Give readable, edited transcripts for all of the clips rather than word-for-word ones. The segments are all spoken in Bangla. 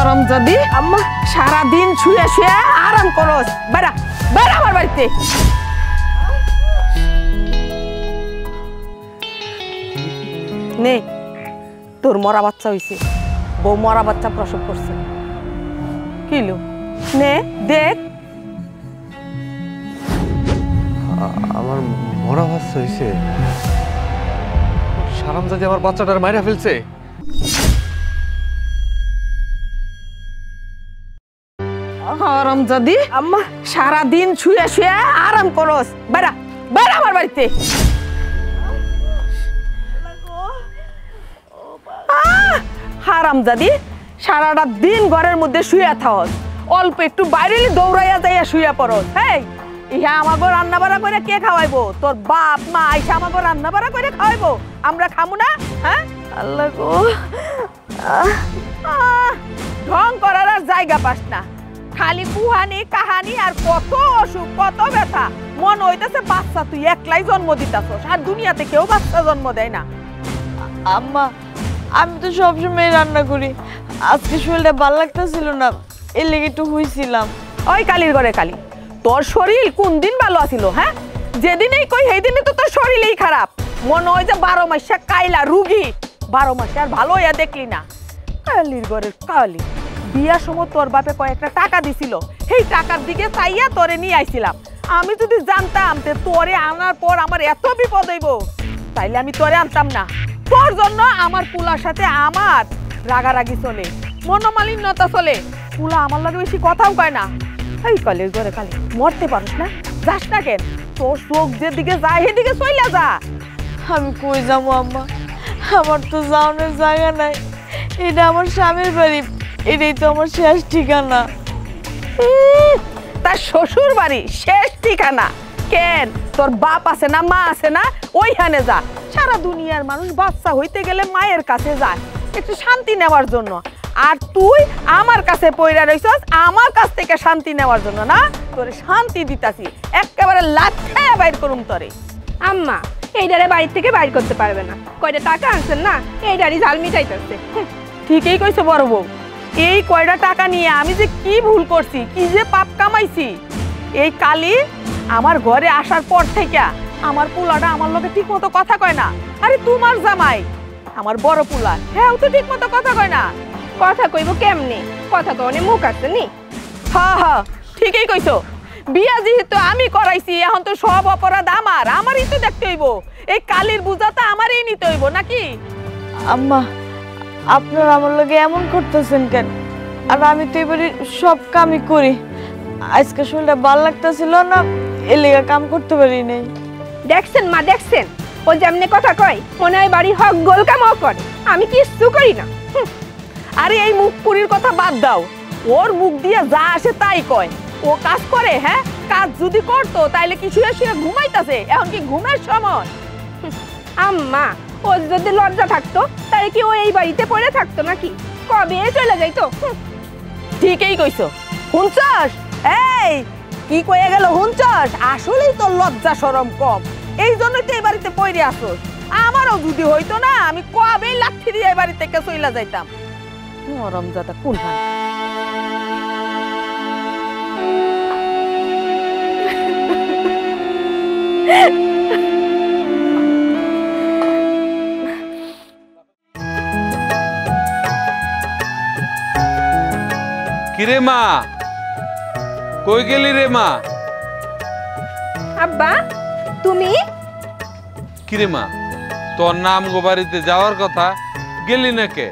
হারামজাদি আম্মা সারা দিন শুয়ে শুয়ে আরাম করস বেড়া বেড়া আমার বাড়িতে নে তোর মরা বাচ্চা হইছে বউ মরা বাচ্চা প্রসব করছে কিলো নে দেখ আমার মরা বাচ্চা হইছে হারামজাদি আমার বাচ্চাটার মাইরা ফেলছে হারামজাদি আম্মা সারা দিন শুয়ে শুয়ে আরাম করস বেড়া বেড়া আমার বাড়িতে হারামজাদি সারাটা দিন ঘরের মধ্যে শুয়ে থাকস অল্প একটু বাইরে দৌড়াইয়া যাইয়া শুয়ে পড়স হ্যাঁ ইহা আমাকে রান্না বাড়া করে কে খাওয়াইবো তোর বাপ মা আইসা আমাকে রান্না বাড়া করে খাওয়াইবো আমরা খামু না হ্যাঁ আল্লাহ গো ঢং করার আর জায়গা পাস না খালি কুহানি কাহানি আর কত অসুখ কত ব্যথা মন হইতেছে বাচ্চা তুই একলাই জন্ম দিতাছস আর দুনিয়াতে কেউ বাচ্চা জন্ম দেয় না আম্মা আমি তো সবসময় রান্না করি আজকে শরীরটা ভালো লাগতেছিল না এর লেগে একটু হইছিলাম ওই কালির ঘরে কালি তোর শরীর কোন দিন ভালো আছিল হ্যাঁ যেদিনই কই সেই দিনই তো তোর শরীরই খারাপ মনে হয় যে 12 মাসে কাইলা রুগী 12 মাসে আর ভালো হইয়া দেখলি না কালির ঘরের কালি বিয়ার সময় তোর বাপে কয়েকটা টাকা দিছিল সেই টাকার দিকে চাইয়া তোরে নিয়ে আইছিলাম আমি যদি জানতাম যে তোরে আনার পর আমার এত বিপদ হইব তাইলে আমি তোরে আনতাম না তোর জন্য আমার পুলার সাথে আমার রাগারাগি চলে মনোমালিন্যতা চলে পুলা আমার লাগে বেশি কথাও কয় না এই কালের ঘরে কালি মরতে পারিস না যাস না কেন তোর চোখ যেদিকে যায় সেদিকে চইলা যা আমি কই যাবো আম্মা আমার তো যাওয়ানোর জায়গা নাই এটা আমার স্বামীর বাড়ি এটাই তো আমার শেষ ঠিকানা তার শ্বশুর বাড়ি শেষ ঠিকানা কেন তোর বাপ আছে না মা আছে না ওইখানে যা সারা দুনিয়ার মানুষ বাচ্চা হইতে গেলে মায়ের কাছে যায় একটু শান্তি নেওয়ার জন্য আর তুই আমার কাছে পয়রা রইছস আমার কাছ থেকে শান্তি নেওয়ার জন্য না তোরে শান্তি দিতাছি একেবারে লাথে বাইর করুম তোরে আম্মা এইটারে বাড়ি থেকে বাইর করতে পারবে না কয়টা টাকা আনছেন না এইটারই ঝাল মিটাইতেছে ঠিকই কইছো বড় বউ এই কয়টা টাকা নিয়ে আমি যে কি ভুল করছি কি যে পাপ কামাইছি এই কালি আমার ঘরে আসার পর থেকে আমার পুলাটা আমার লগে ঠিক মতো কথা কয় না আরে তোমার জামাই আমার বড় পুলা হ্যাঁ তো ঠিক মতো কথা কয় না কথা কইব কেমনে কথা তো অনেক মুখ আছে নি হ্যাঁ হ্যাঁ ঠিকই কইছো বিয়া যেহেতু আমি করাইছি এখন তো সব অপরাধ আমারই তো দেখতে হইব এই কালির বুঝা তো আমারই নিতে হইব নাকি আম্মা আপনারা আমার লগে এমন করতেছেন কেন আর আমি তো এবারে সব কামই করি আজকে শরীরটা ভালো লাগতেছিল না এর লেগে কাম করতে পারি নাই দেখছেন মা দেখছেন ও যেমনি কথা কয় মনে হয় বাড়ি হক গোল কামও করে আমি কিচ্ছু করি না আরে এই মুখ পুরির কথা বাদ দাও ওর মুখ দিয়ে যা আসে তাই কয় ও কাজ করে হ্যাঁ কাজ যদি করতো তাইলে কি শুয়ে শুয়ে ঘুমাইতাছে এখন কি ঘুমের সময় আম্মা ও যদি লজ্জা থাকতো তাহলে কি ও এই বাড়িতে পড়ে থাকতো নাকি কবে চলে যাইতো ঠিকই কইছো হুনছস এই কি কয়ে গেল হুনছস আসলেই তোর লজ্জা শরম কম এই জন্যই তো এই বাড়িতে পড়ে আসোস আমারও যদি হইতো না আমি কবেই লাঠি দিয়ে এই বাড়ি থেকে চইলা যাইতাম নরম জাতা কোন কিরে মা কই গেলি রে মা আব্বা তুমি কিরে মা তোর নাম গো বাড়িতে যাওয়ার কথা গেলি না কে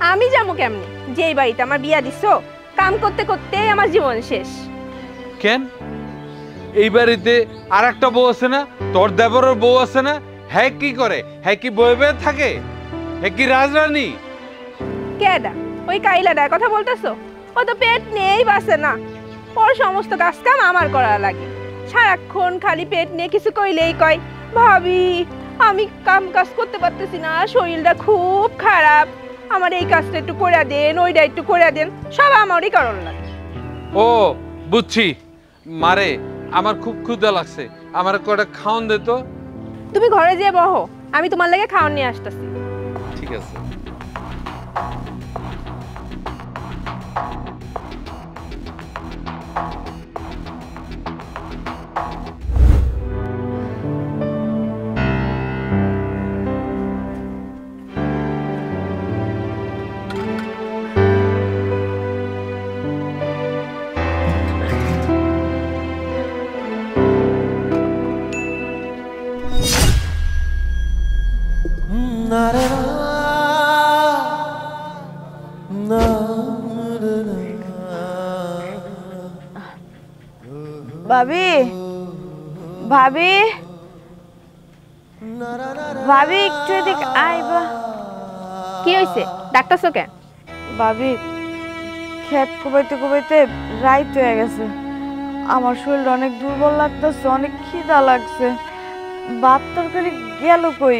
আমি যাবো কেমনে যেই বাড়িতে আমার বিয়া দিছো কাম করতে করতে আমার জীবন শেষ কেন এই বাড়িতে আর একটা বউ আছে না তোর দেবরের বউ আছে না হ্যাঁ কি করে হ্যাঁ কি বয়ে বয়ে থাকে হ্যাঁ কি রাজরানী কেডা ওই কাইলাটার কথা বলতেছো ও তো পেট নেই বাসে না ওর সমস্ত কাজ কাম আমার করা লাগে সারাক্ষণ খালি পেট নিয়ে কিছু কইলেই কয় ভাবি আমি কাম কাজ করতে পারতেছি না শরীরটা খুব খারাপ আমার এই কাজটা একটু করে দেন ওইটা একটু করে দেন সব আমারই কারণ লাগে ও বুঝছি মারে আমার খুব ক্ষুধা লাগছে আমার কয়টা খাওন দে তো তুমি ঘরে যেয়ে বহো আমি তোমার লাগে খাওয়ান নিয়ে আসতেছি ঠিক আছে ভাবি ভাবি ভাবি একটু এদিকে আইবা। কি হইছে ডাক্তারছো কে? ভাবি ক্ষেত কুবাইতে কুবাইতে রাইত হয়ে গেছে, আমার শরীরটা অনেক দুর্বল লাগতেছে, অনেক খিদা লাগছে। ভাত তরকারি গেল কই?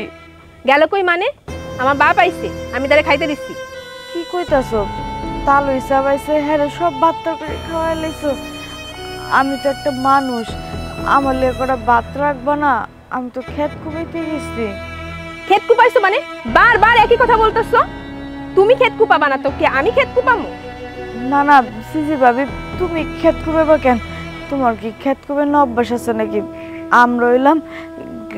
গেল কই মানে? আমার বাপ আইছে, আমি তারে খাইতে দিচ্ছি। কি কইতাছ? তালু হিসাব আইছে, হ্যাঁ সব ভাত তরকারি খাওয়াই লাইছো। আমি তো একটা মানুষ, আমার লেগে কটা ভাত রাখবা না? আমি তো ক্ষেত কুবাইতে গেছি। ক্ষেত কুপাইছো মানে? বারবার একই কথা বলতেছো। তুমি ক্ষেত কুপাবা না তো কি আমি ক্ষেত কুপামু? না না সিজি ভাবি, তুমি ক্ষেত কুবাইবা কেন? তোমার কি ক্ষেত কুবাইনো অভ্যাস আছে নাকি? আমরা হইলাম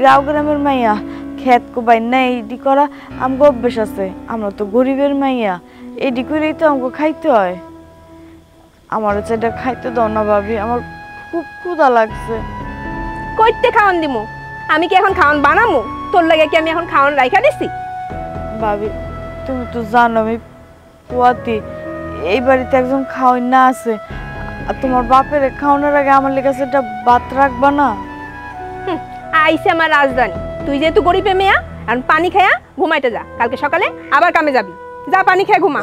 গাঁও গ্রামের মাইয়া, ক্ষেত কুবাই না এইডি করা আমগো অভ্যাস আছে। আমরা তো গরিবের মাইয়া, এইডি করেই তো আমগো খাইতে হয়। আমার হচ্ছে এটা খাইতে দাও না ভাবি, আমার খুব ক্ষুধা লাগছে। কইতে খাওয়ান দিমু? আমি কি এখন খাওয়ান বানামু? তোর লাগে কি আমি এখন খাওয়ান রাইখা দিছি? ভাবি তুমি তো জানো আমি পোয়াতি, এই বাড়িতে একজন খাওয়াই না আছে, আর তোমার বাপের খাওয়ানোর আগে আমার লেগে এটা ভাত রাখবা না? আইছে আমার রাজধানী, তুই যেহেতু গরিবে মেয়া এখন পানি খায়া ঘুমাইতে যা, কালকে সকালে আবার কামে যাবি। যা পানি খেয়ে ঘুমা।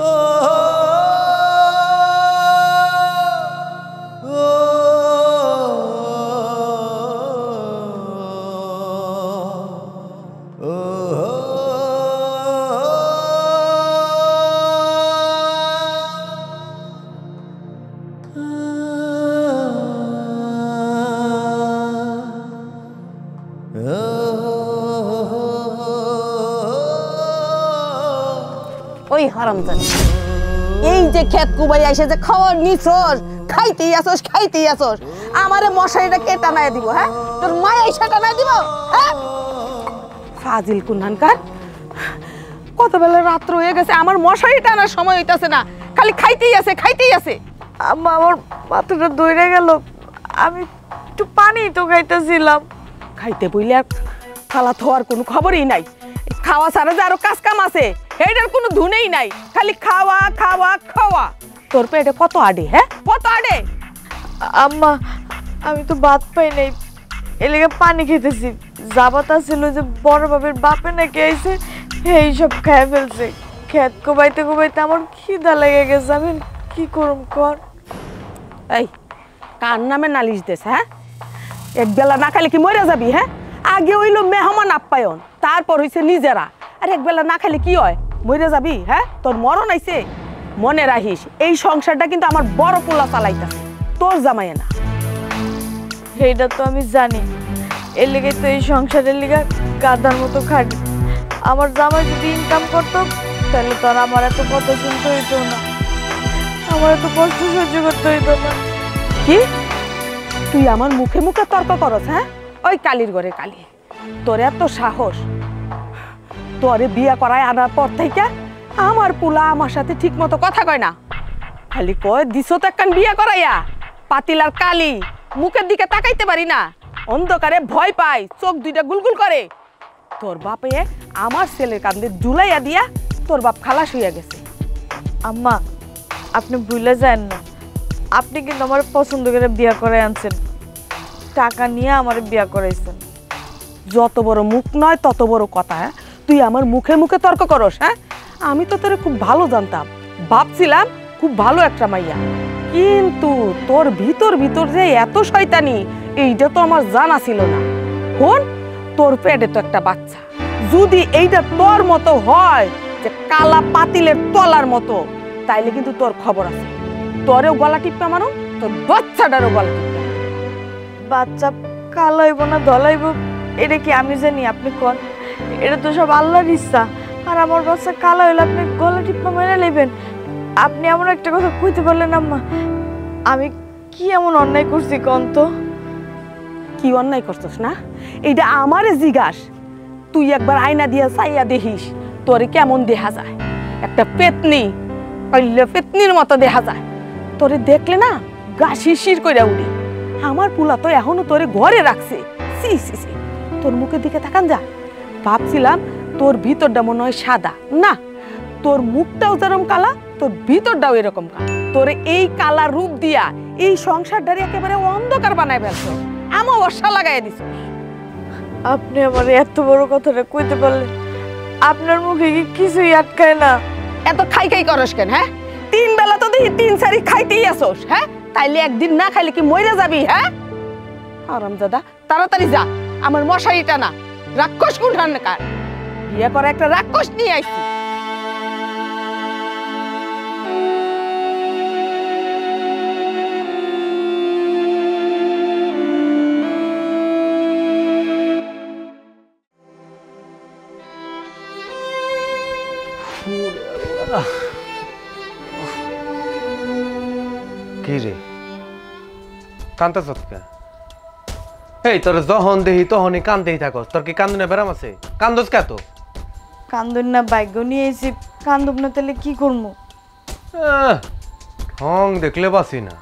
ওই হারামজানি, এই যে ক্ষেত কুবাই আইসে যে খাওয়ার নিছস, খাইতেই আসস খাইতেই আসস, আমারে মশারিটা কে টানায় দিব? হ্যাঁ, তোর মায় আইসা টানায় দিব? হ্যাঁ, ফাজিল কুনহানকার, কত বেলা রাত্র হয়ে গেছে, আমার মশারি টানার সময় হইতাছে না, খালি খাইতেই আছে খাইতেই আছে। আম্মা আমার মাথাটা দইরা গেল, আমি একটু পানি তো খাইতেছিলাম। খাইতে বইলে আর খালা থোয়ার কোনো খবরই নাই, খাওয়া ছাড়া যে আরো কাজ কাম আছে এইটার কোনো ধুনেই নাই, খালি খাওয়া খাওয়া খাওয়া। তোর পেটে কত আডে? হ্যাঁ, কত আডে? আম্মা আমি তো ভাত পাই নাই, এলাকা পানি খেতেছি। জাবাত ছিল যে বড় বাপের বাপে নাকি আইছে, এই সব খেয়ে ফেলছে। ক্ষেত কোবাইতে কোবাইতে আমার খিদা লেগে গেছে, আমি কি করুম কর? এই কার নামে নালিশ দেশ? হ্যাঁ, এক বেলা না খাইলে কি মরে যাবি? হ্যাঁ, আগে হইলো মেহমান আপ্যায়ন, তারপর হইছে নিজেরা, আর এক বেলা না খাইলে কি হয়? মরে যাবি? হ্যাঁ, তোর মরণ আইছে। মনে রাখিস এই সংসারটা কিন্তু আমার বড় পোলা চালাইতাছে, তোর জামাইয়ে না। সেইটা তো আমি জানি, এর লেগে তো এই সংসারের লিগা গাদার মতো খাটি। আমার জামাই যদি ইনকাম করতো তাহলে তো আর আমার এত কথা শুনতে হইতো না, আমার এত কষ্ট সহ্য করতে হইতো না। কি তুই আমার মুখে মুখে তর্ক করস? হ্যাঁ, ওই কালির ঘরে কালি, তোর এত সাহস! তোরে বিয়া করায় আনার পর থেকে আমার পোলা আমার সাথে ঠিক মতো কথা কয় না, খালি কয় দিছ তো একখান বিয়া করাইয়া। পাতিলার কালি, মুখের দিকে তাকাইতে পারি না, অন্ধকারে ভয় পাই, চোখ দুইটা গুলগুল করে। তোর বাপে আমার ছেলের কান্দে জুলাইয়া দিয়া তোর বাপ খালাস হইয়া গেছে। আম্মা আপনি ভুলে যান না, আপনি কিন্তু আমার পছন্দ করে বিয়া করে আনছেন, টাকা নিয়ে আমার বিয়া করাইছেন। যত বড় মুখ নয় তত বড় কথা। হ্যাঁ, তুই আমার মুখে মুখে তর্ক করস? হ্যাঁ, আমি তো তোরে খুব ভালো জানতাম, ভাবছিলাম খুব ভালো একটা মাইয়া, কিন্তু তোর ভিতর ভিতর যে এত শয়তানি এইটা তো আমার জানা ছিল না। হন, তোর পেটে তো একটা বাচ্চা, যদি এইটা তোর মতো হয় যে কালা পাতিলের তলার মতো, তাইলে কিন্তু তোর খবর আছে, তোরেও গলা টিপা মারো, তোর বাচ্চাটারও গলা টিপা। বাচ্চা কালো হইব না ধলাইব এটা কি আমি জানি? আপনি কোন, এটা তো সব আল্লাহর ইচ্ছা। আর আমার বাচ্চা কালো হইলে আপনি গলা টিপা মেনে নেবেন? আপনি এমন একটা কথা কইতে পারলেন আম্মা, আমি কি এমন অন্যায় করছি কোন তো? কি অন্যায় করছস না এইটা আমারে জিজ্ঞাস। তুই একবার আয়না দিয়া চাইয়া দেখিস তোরে কেমন দেখা যায়। একটা পেতনি, পাইলে পেতনির মতো দেখা যায়। তোরে দেখলে না গা শিরশির কইরা উঠি। আমার পুলা তো এখনো তোরে ঘরে রাখছে। সি সি সি, তোর মুখের দিকে তাকান যা। ভাবছিলাম তোর ভিতরটা মনে হয় সাদা, না তোর মুখটাও যেরকম কালা তোর ভিতরটাও এরকম কালা। তোরে এই কালা রূপ দিয়া এই সংসারটারে একেবারে অন্ধকার বানায় ফেলছো, অমাবস্যা লাগাই দিছো। আপনি আমার এত বড় কথাটা কইতে পারলেন, আপনার মুখে কি কিছুই আটকায় না? এত খাই খাই করস কেন? হ্যাঁ, 3 বেলা তো দেখি 3 সারি খাইতেই আসোস। হ্যাঁ, তাইলে একদিন না খাইলে কি মইরা যাবি? হ্যাঁ হারামজাদা, তাড়াতাড়ি যা, আমার মশারিটা না। রাক্ষস কোনখান কার বিয়ে করে একটা রাক্ষস নিয়ে আইছি। কি রে কান্তাছ কে? এই তোর যখন দেহি তখনই কান্দেই থাকস, তোর কি কান্দনে বেরাম আছে? কান্দস কে তো? কান্দুন না, ভাগ্য নিয়ে এসে কান্দুব না, তাহলে কি করবো? ঠং দেখলে বাসি না,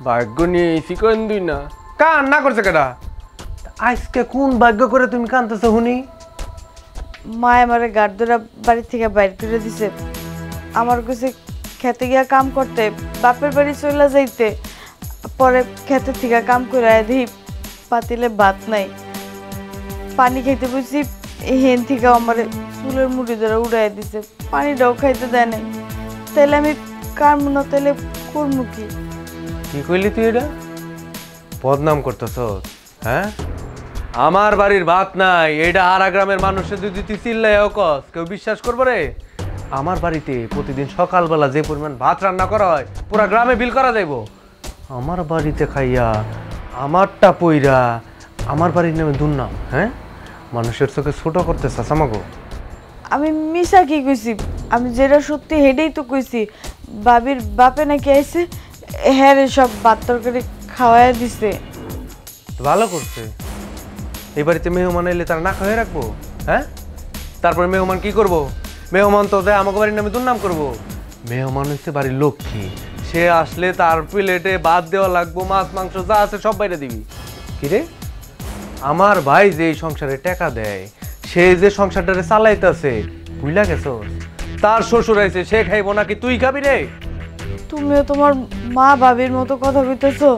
ভাগ্য নিয়ে এসি কান্দুই না। কান না করছে কেডা? আজকে কোন ভাগ্য করে তুমি কান্দতেছ হুনি? মা আমারে গাড় ধরা বাড়ি থেকে বাইর করে দিছে। আমার কাছে খেতে গিয়া কাম করতে, বাপের বাড়ি চলে যাইতে। পরে খেতে থেকে কাম করে দিই, পাতিলে ভাত নাই। পানি খাইতে বসি, হেন থেকে আমার চুলের মুড়ি ধরে উড়াই দিছে, পানিটাও খাইতে দেয় নাই। তাইলে আমি কারমু না, তাইলে করবো কি? কি কইলি তুই? এটা বদনাম করতেছ? হ্যাঁ, আমার বাড়ির ভাত নাই, এটা হারা গ্রামের মানুষের যদি তুই চিল্লাইও কস, কেউ বিশ্বাস করবো রে? আমার বাড়িতে প্রতিদিন সকালবেলা যে পরিমাণ ভাত রান্না করা হয়, পুরা গ্রামে বিল করা যাইব। আমার বাড়িতে খাইয়া আমারটা পইরা আমার বাড়ির নামে দুর্নাম। হ্যাঁ, মানুষের চোখে ছোট করতে চাচামাগো। আমি মিশা কি কইছি? আমি যেটা সত্যি হেডেই তো কইছি। বাবির বাপে নাকি আইছে, হ্যাঁ রে, সব ভাত তরকারি খাওয়াই দিছে। ভালো করছে। এই বাড়িতে মেহমান এলে তারা না খাওয়াই রাখবো? হ্যাঁ, তারপরে মেহমান কি করব? মেহমান তো দেয় আমাকে বাড়ির নামে দুর্নাম করবো। মেহমান হচ্ছে বাড়ির লক্ষ্মী, সে আসলে তার প্লেটে ভাত দেওয়া লাগবো, মাছ মাংস যা আছে সব বাইরে দিবি। কিরে, আমার ভাই যে এই সংসারে টাকা দেয়, সে যে সংসারটারে চালাইতেছে, বুঝলা গেছস? তার শ্বশুর আইছে, সে খাইবো নাকি তুই খাবি রে? তুমিও তোমার মা বাবির মতো কথা কইতেছো,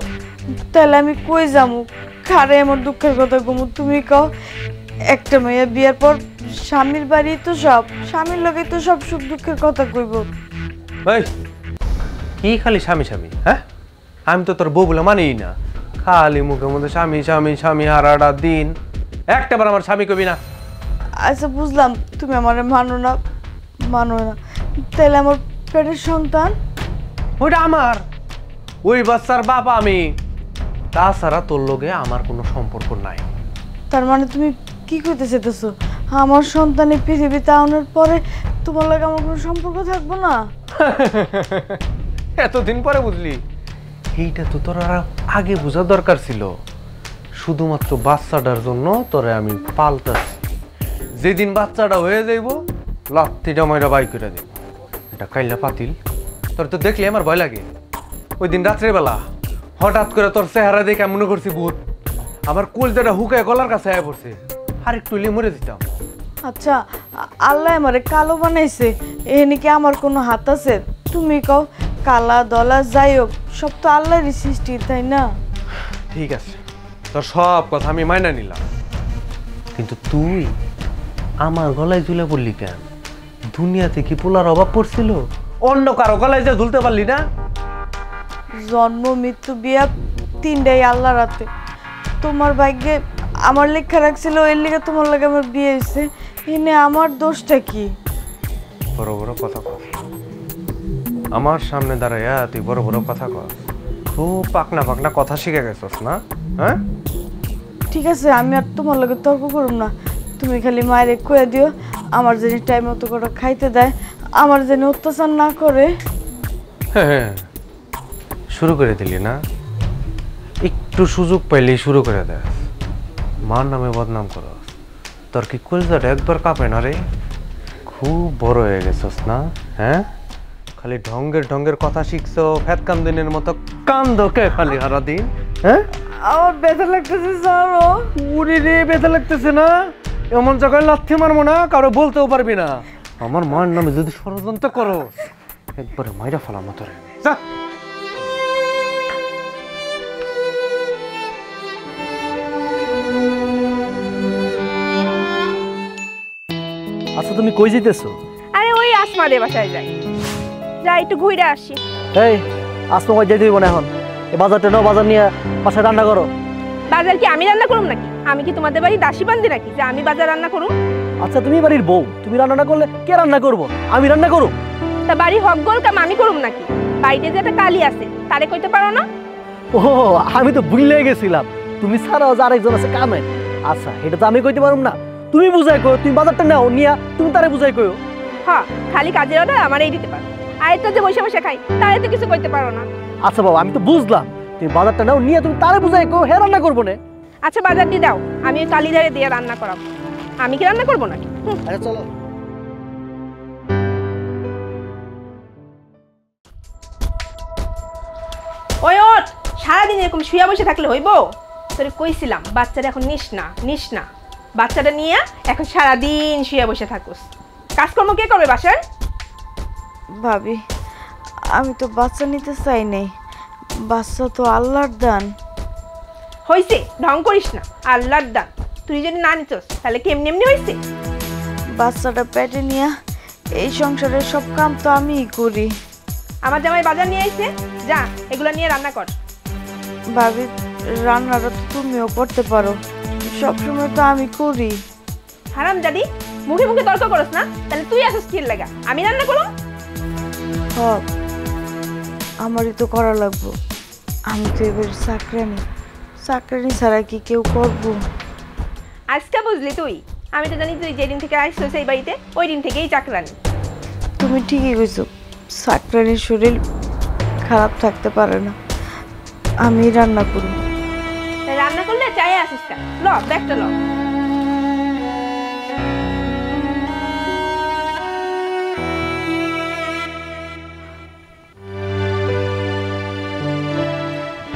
তাহলে আমি কই যামু? খারে আমার দুঃখের কথা কমু, তুমি কও। একটা মেয়ে বিয়ার পর স্বামীর বাড়ি তো সব, স্বামীর লগে তো সব সুখ দুঃখের কথা কইব। ভাই কি খালি স্বামী স্বামী? হ্যাঁ, আমি তো তোর বউ বলে মানিই না। খালি মুখের মধ্যে স্বামী স্বামী স্বামী, হারাটা দিন একটাবার আমার স্বামী কবি না। আচ্ছা বুঝলাম, তুমি আমার মানো না, তাহলে আমার পেটের সন্তান? ওইটা আমার, ওই বাচ্চার বাবা আমি। তাছাড়া তোর লগে আমার কোনো সম্পর্ক নাই। তার মানে তুমি কি কইতে চাইতেছো? আমার সন্তানের পৃথিবীতে আনার পরে তোমার লাগে আমার কোনো সম্পর্ক থাকবো না? এতদিন পরে বুঝলি? এইটা তো তোর আর আগে বোঝা দরকার ছিল। শুধুমাত্র বাচ্চাটার জন্য তোরে আমি পাল্টাছি। যেদিন বাচ্চাটা হয়ে যাইব, লাত্তিটা মাইরা বাই করে দেব। এটা কাইলা পাতিল, তোর তো দেখলে আমার ভয় লাগে। ওই দিন রাত্রেবেলা হঠাৎ করে তোর চেহারা দেখে মনে করছি ভূত। আমার কলজাটা হুকায় গলার কাছে আয়া পড়ছে, আর একটু মরে দিতাম। আচ্ছা, আল্লাহ আমারে কালো বানাইছে, এখানে কি আমার কোনো হাত আছে? তুমি কও, কালা দলা যাই হোক, সব তো আল্লাহরই সৃষ্টি, তাই না? ঠিক আছে, তোর সব কথা আমি মাইনা নিলাম, কিন্তু তুই আমার গলায় ঝুলে পড়লি কেন? দুনিয়াতে কি পোলার অভাব পড়ছিল? অন্য কারো গলায় যে ঝুলতে পারলি না? জন্ম মৃত্যু বিয়া তিনটাই আল্লাহর হাতে। তোমার ভাগ্যে আমার লেখা রাখছিল, এর লিগে তোমার লাগে আমার বিয়ে হয়েছে। এনে আমার দোষটা কি? বড় বড় কথা কর, আমার সামনে দাঁড়াইয়া তুই বড় বড় কথা কর। খুব পাকনা পাকনা কথা শিখে গেছস না? হ্যাঁ, ঠিক আছে, আমি আর তোমার লগে তর্ক করুম না। তুমি খালি মায়ের কয়ে দিও, আমার যেন টাইম মতো করে খাইতে দেয়, আমার যেন অত্যাচার না করে। হ্যাঁ, শুরু করে দিলি না? একটু সুযোগ পাইলেই শুরু করে দেয়, মার নামে বদনাম করস। তোর কি কলজাটা একবার কাঁপে না রে? খুব বড় হয়ে গেছস না? হ্যাঁ, খালি ঢঙ্গের ঢঙ্গের কথা শিখছো, ফ্যাত কান্দিনের মতো কান্দ কে খালি হারা দিন? হ্যাঁ, আমার ব্যথা লাগতেছে স্যারও। উড়ি রে, ব্যথা লাগতেছে না? এমন জায়গায় লাথি মারবো না, কারো বলতেও পারবি না। আমার মার নামে যদি ষড়যন্ত্র করো, একবারে মাইরা ফেলাম তোরে। যা। তুমি কই যাইতেছো? আরে ওই আসমাদের বাসায় যাই, যাই একটু ঘুরে আসি। এই আসমা কই যাইতে হইব না এখন, এই বাজারটা নাও, বাজার নিয়ে বাসায় রান্না করো। বাজার কি আমি রান্না করুম নাকি? আমি কি তোমাদের বাড়ি দাসী বান্ধি নাকি যে আমি বাজার রান্না করুম? আচ্ছা তুমি বাড়ির বউ, তুমি রান্না না করলে কে রান্না করবো? আমি রান্না করব। তা বাড়ি হক গোল কাম আমি করুম নাকি? বাড়িতে যে একটা কালি আছে তারে কইতে পারো না? ও আমি তো ভুলে গেছিলাম, তুমি ছাড়াও যে আরেকজন আছে কামে। আচ্ছা এটা তো আমি কইতে পারুম না, তুমি বুঝাই কইও, তুমি বাজারটা নাও নিয়া তুমি তারে বুঝাই কইও। হ্যাঁ, খালি কাজের অর্ডার আমারই দিতে পারো, আর এটা যে বসে বসে খাই তারে তো কিছু কইতে পারো না। আচ্ছা বাবা আমি তো বুঝলাম, তুমি বাজারটা নাও নিয়ে তুমি তারে বুঝাই কইও, হে রান্না করবো না। আচ্ছা বাজার দিয়ে দাও, আমি ওই কালি ধারে দিয়ে রান্না করাবো। আমি কি রান্না করবো নাকি? আচ্ছা চলো। ওই ওঠ, সারাদিন এরকম শুয়ে বসে থাকলে হইব? তোরে কইছিলাম বাচ্চাটা এখন নিস না, বাচ্চাটা নিয়ে এখন সারাদিন শুয়ে বসে থাকুস। কাজকর্ম কে করবে বাসার? ভাবি আমি তো বাচ্চা নিতে চাই নাই, বাচ্চা তো আল্লাহর দান। হইছে, ঢং করিস না, আল্লাহর দান। তুই যদি না নিতস তাহলে কেমনি এমনি হইছে? বাচ্চাটা পেটে নিয়ে এই সংসারের সব কাম তো আমিই করি। আমার জামাই বাজার নিয়ে আইছে, যা এগুলো নিয়ে রান্না কর। ভাবি রান্নাটা তো তুমিও করতে পারো, সবসময় তো আমি করি। হারাম জাদি, মুখে মুখে তর্ক করস না, তাহলে তুই আসিস কি লাগা? আমি রান্না করুম? হক আমারই তো করা লাগবো, আমি তো এবার চাকরানি ছাড়া কি কেউ করবো? আজকে বুঝলি তুই? আমি তো জানি তুই যেদিন থেকে আসছিস এই বাড়িতে ওই দিন থেকেই চাকরানি। তুমি ঠিকই কইছো, চাকরানির শরীর খারাপ থাকতে পারে না, আমি রান্না করি। তাই রান্না করলে চাই আসিস কা? ল ব্যাগটা ল।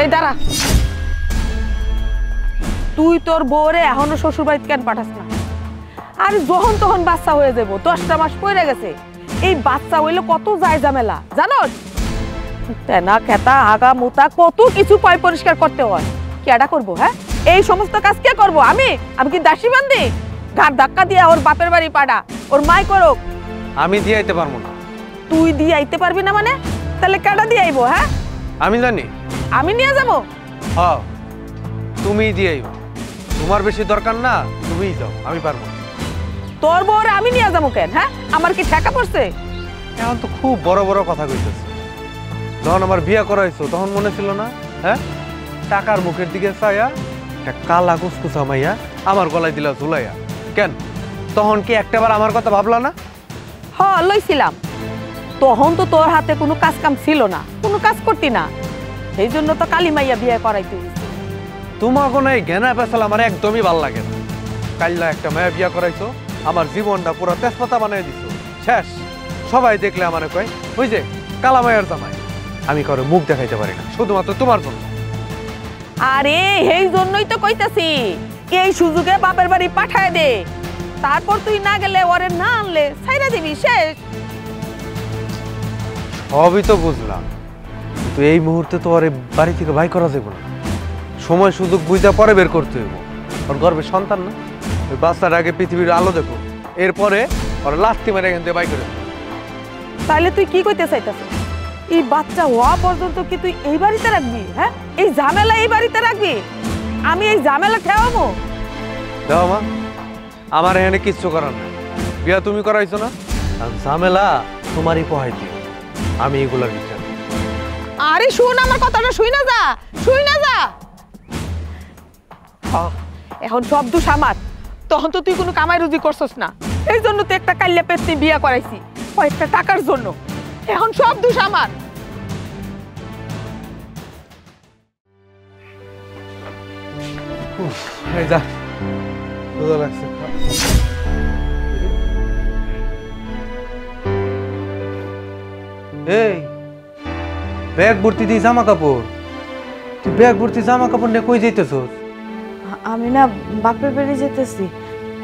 এই দাঁড়া, তুই তোর বউরে এখনো শ্বশুর বাড়িতে কেন পাঠাস না? আর যখন তখন বাচ্চা হয়ে যাবো, 10টা মাস পড়ে গেছে। এই বাচ্চা হইলে কত যায় ঝামেলা জানোস? তেনা খেতা আগা মুতা কত কিছু পয় পরিষ্কার করতে হয়। কেডা করবো? হ্যাঁ, এই সমস্ত কাজ কে করবো? আমি কি দাসী বান্ধি? ঘাট ধাক্কা দিয়ে ওর বাপের বাড়ি পাড়া, ওর মাই করুক। আমি দিয়ে আইতে পারবো না। তুই দিয়ে আইতে পারবি না মানে? তাহলে কেডা দিয়ে আইবো? হ্যাঁ, আমি জানি। আমি নিয়ে যাবো? হ্যাঁ তুমি দিয়ে আইবা, তোমার বেশি দরকার না, তুমিই যাও, আমি পারবো না। তোর বউরে আমি নিয়ে যাবো কেন? হ্যাঁ, আমার কি ঠেকা পড়ছে? এখন তো খুব বড় বড় কথা কইতেছে। যখন আমার বিয়ে করাইছো তখন মনে ছিল না? হ্যাঁ, টাকার মুখের দিকে চাইয়া একটা কালা কুচকুচা মাইয়া আমার গলায় দিলা ঝুলাইয়া। কেন তখন কি একটাবার আমার কথা ভাবলা না? হ লইছিলাম, তখন তো তোর হাতে কোনো কাজ কাম ছিল না, কোনো কাজ করতি না, সেই জন্য তো কালী মাইয়া বিয়ে করাইতে হইছে। তোমার কোনো এই ঘেনা পেছাল আমার একদমই ভাল লাগে না। কাল্লা একটা মায়া বিয়া করাইছো, আমার জীবনটা পুরো তেজপাতা বানিয়ে দিছো, শেষ। সবাই দেখলে আমার কয় ওই যে কালা মায়ের জামাই। আমি কারো মুখ দেখাইতে পারি না, শুধুমাত্র তোমার জন্য। আরে এই জন্যই তো কইতাছি, এই সুযোগে বাপের বাড়ি পাঠায় দে, তারপর তুই না গেলে ওরে না আনলে ছাইরা দিবি, শেষ। সবই তো বুঝলাম, কিন্তু এই মুহূর্তে তো আর বাড়ি থেকে বাই করা যাবে না। সময় সুযোগ বুঝা পরে বের করতে হইব। ওর গর্বের সন্তান না, ওই বাচ্চার আগে পৃথিবীর আলো দেখো, এরপরে ওর লাস্তি মেরে এখান থেকে বাই করে। তাহলে তুই কি কইতে চাইতাছিস? এই বাচ্চা হওয়া পর্যন্ত কি তুই এই বাড়িতে রাখবি? হ্যাঁ, এই ঝামেলা এই বাড়িতে রাখবি? আমি এই ঝামেলা ঠেওয়াবো? দেখো মা, আমার এখানে কিচ্ছু করার নাই। বিয়া তুমি করাইছো না, আর ঝামেলা তোমারই পোহাইতে, আমি এগুলার বিচার। আরে শুন আমার কথাটা, শুই না যা, শুই না যা। এখন সব দোষ আমার, তখন তো তুই কোনো কামাই রুজি করছস না, এই জন্য তো একটা কাল্লা পেতনি বিয়া করাইছি কয়েকটা টাকার জন্য। এখন সব দোষ আমার। এই যা, ক্ষুধা লাগছে। এই ব্যাগ ভর্তি দিয়ে জামা কাপড়, তুই ব্যাগ ভর্তি জামা কাপড় নিয়ে কই যাইতেছস? আমি না বাপের বাড়ি যেতেছি,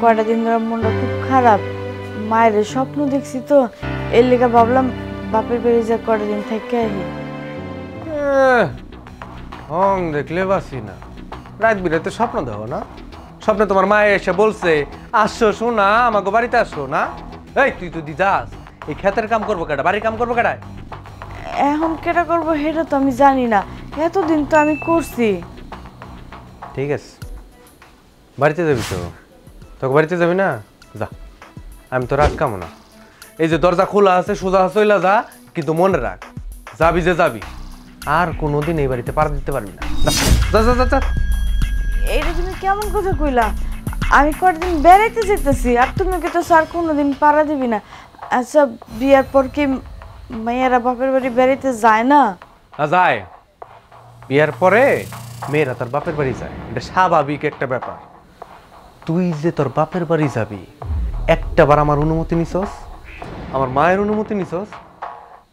কয়টা দিন ধরে মনটা খুব খারাপ, মায়ের স্বপ্ন দেখছি তো, এর লেগে ভাবলাম বাপের বাড়ি যা কয়টা দিন থেকে আহি। হং দেখলে বাসি না, রাত বিরাতে স্বপ্ন দেখো না? স্বপ্নে তোমার মায়ে এসে বলছে আসছো শোনা আমাকে বাড়িতে আসো না? এই তুই তো দি যাস, এই ক্ষেতের কাম করবো কেডা, বাড়ির কাম করবো কেডা? এখন কেটা করবো সেটা তো আমি জানি না, এতদিন তো আমি করছি। ঠিক আছে, বাড়িতে যাবি তো? তোকে বাড়িতে যাবি না? যা, আমি তো রাত কামো না। এই যে দরজা খোলা আছে, সোজা চইলা যা, কিন্তু মনে রাখ যাবি যে যাবি, আর কোনোদিন এই বাড়িতে পাড়া দিতে পারবি না। যা যা যা যা। এইটা তুমি কেমন কথা কইলা? আমি কয়েকদিন বেড়াইতে যেতেছি, আর তুমি কি তো স্যার কোনোদিন পাড়া দিবি না? আচ্ছা, বিয়ার পর কি মেয়েরা বাপের বাড়ি বেড়াইতে যায় না? যায়, বিয়ার পরে মেয়েরা তার বাপের বাড়ি যায়, এটা স্বাভাবিক একটা ব্যাপার। তুই যে তোর বাপের বাড়ি যাবি, একটাবার আমার অনুমতি নিছস, আমার মায়ের অনুমতি নিছস?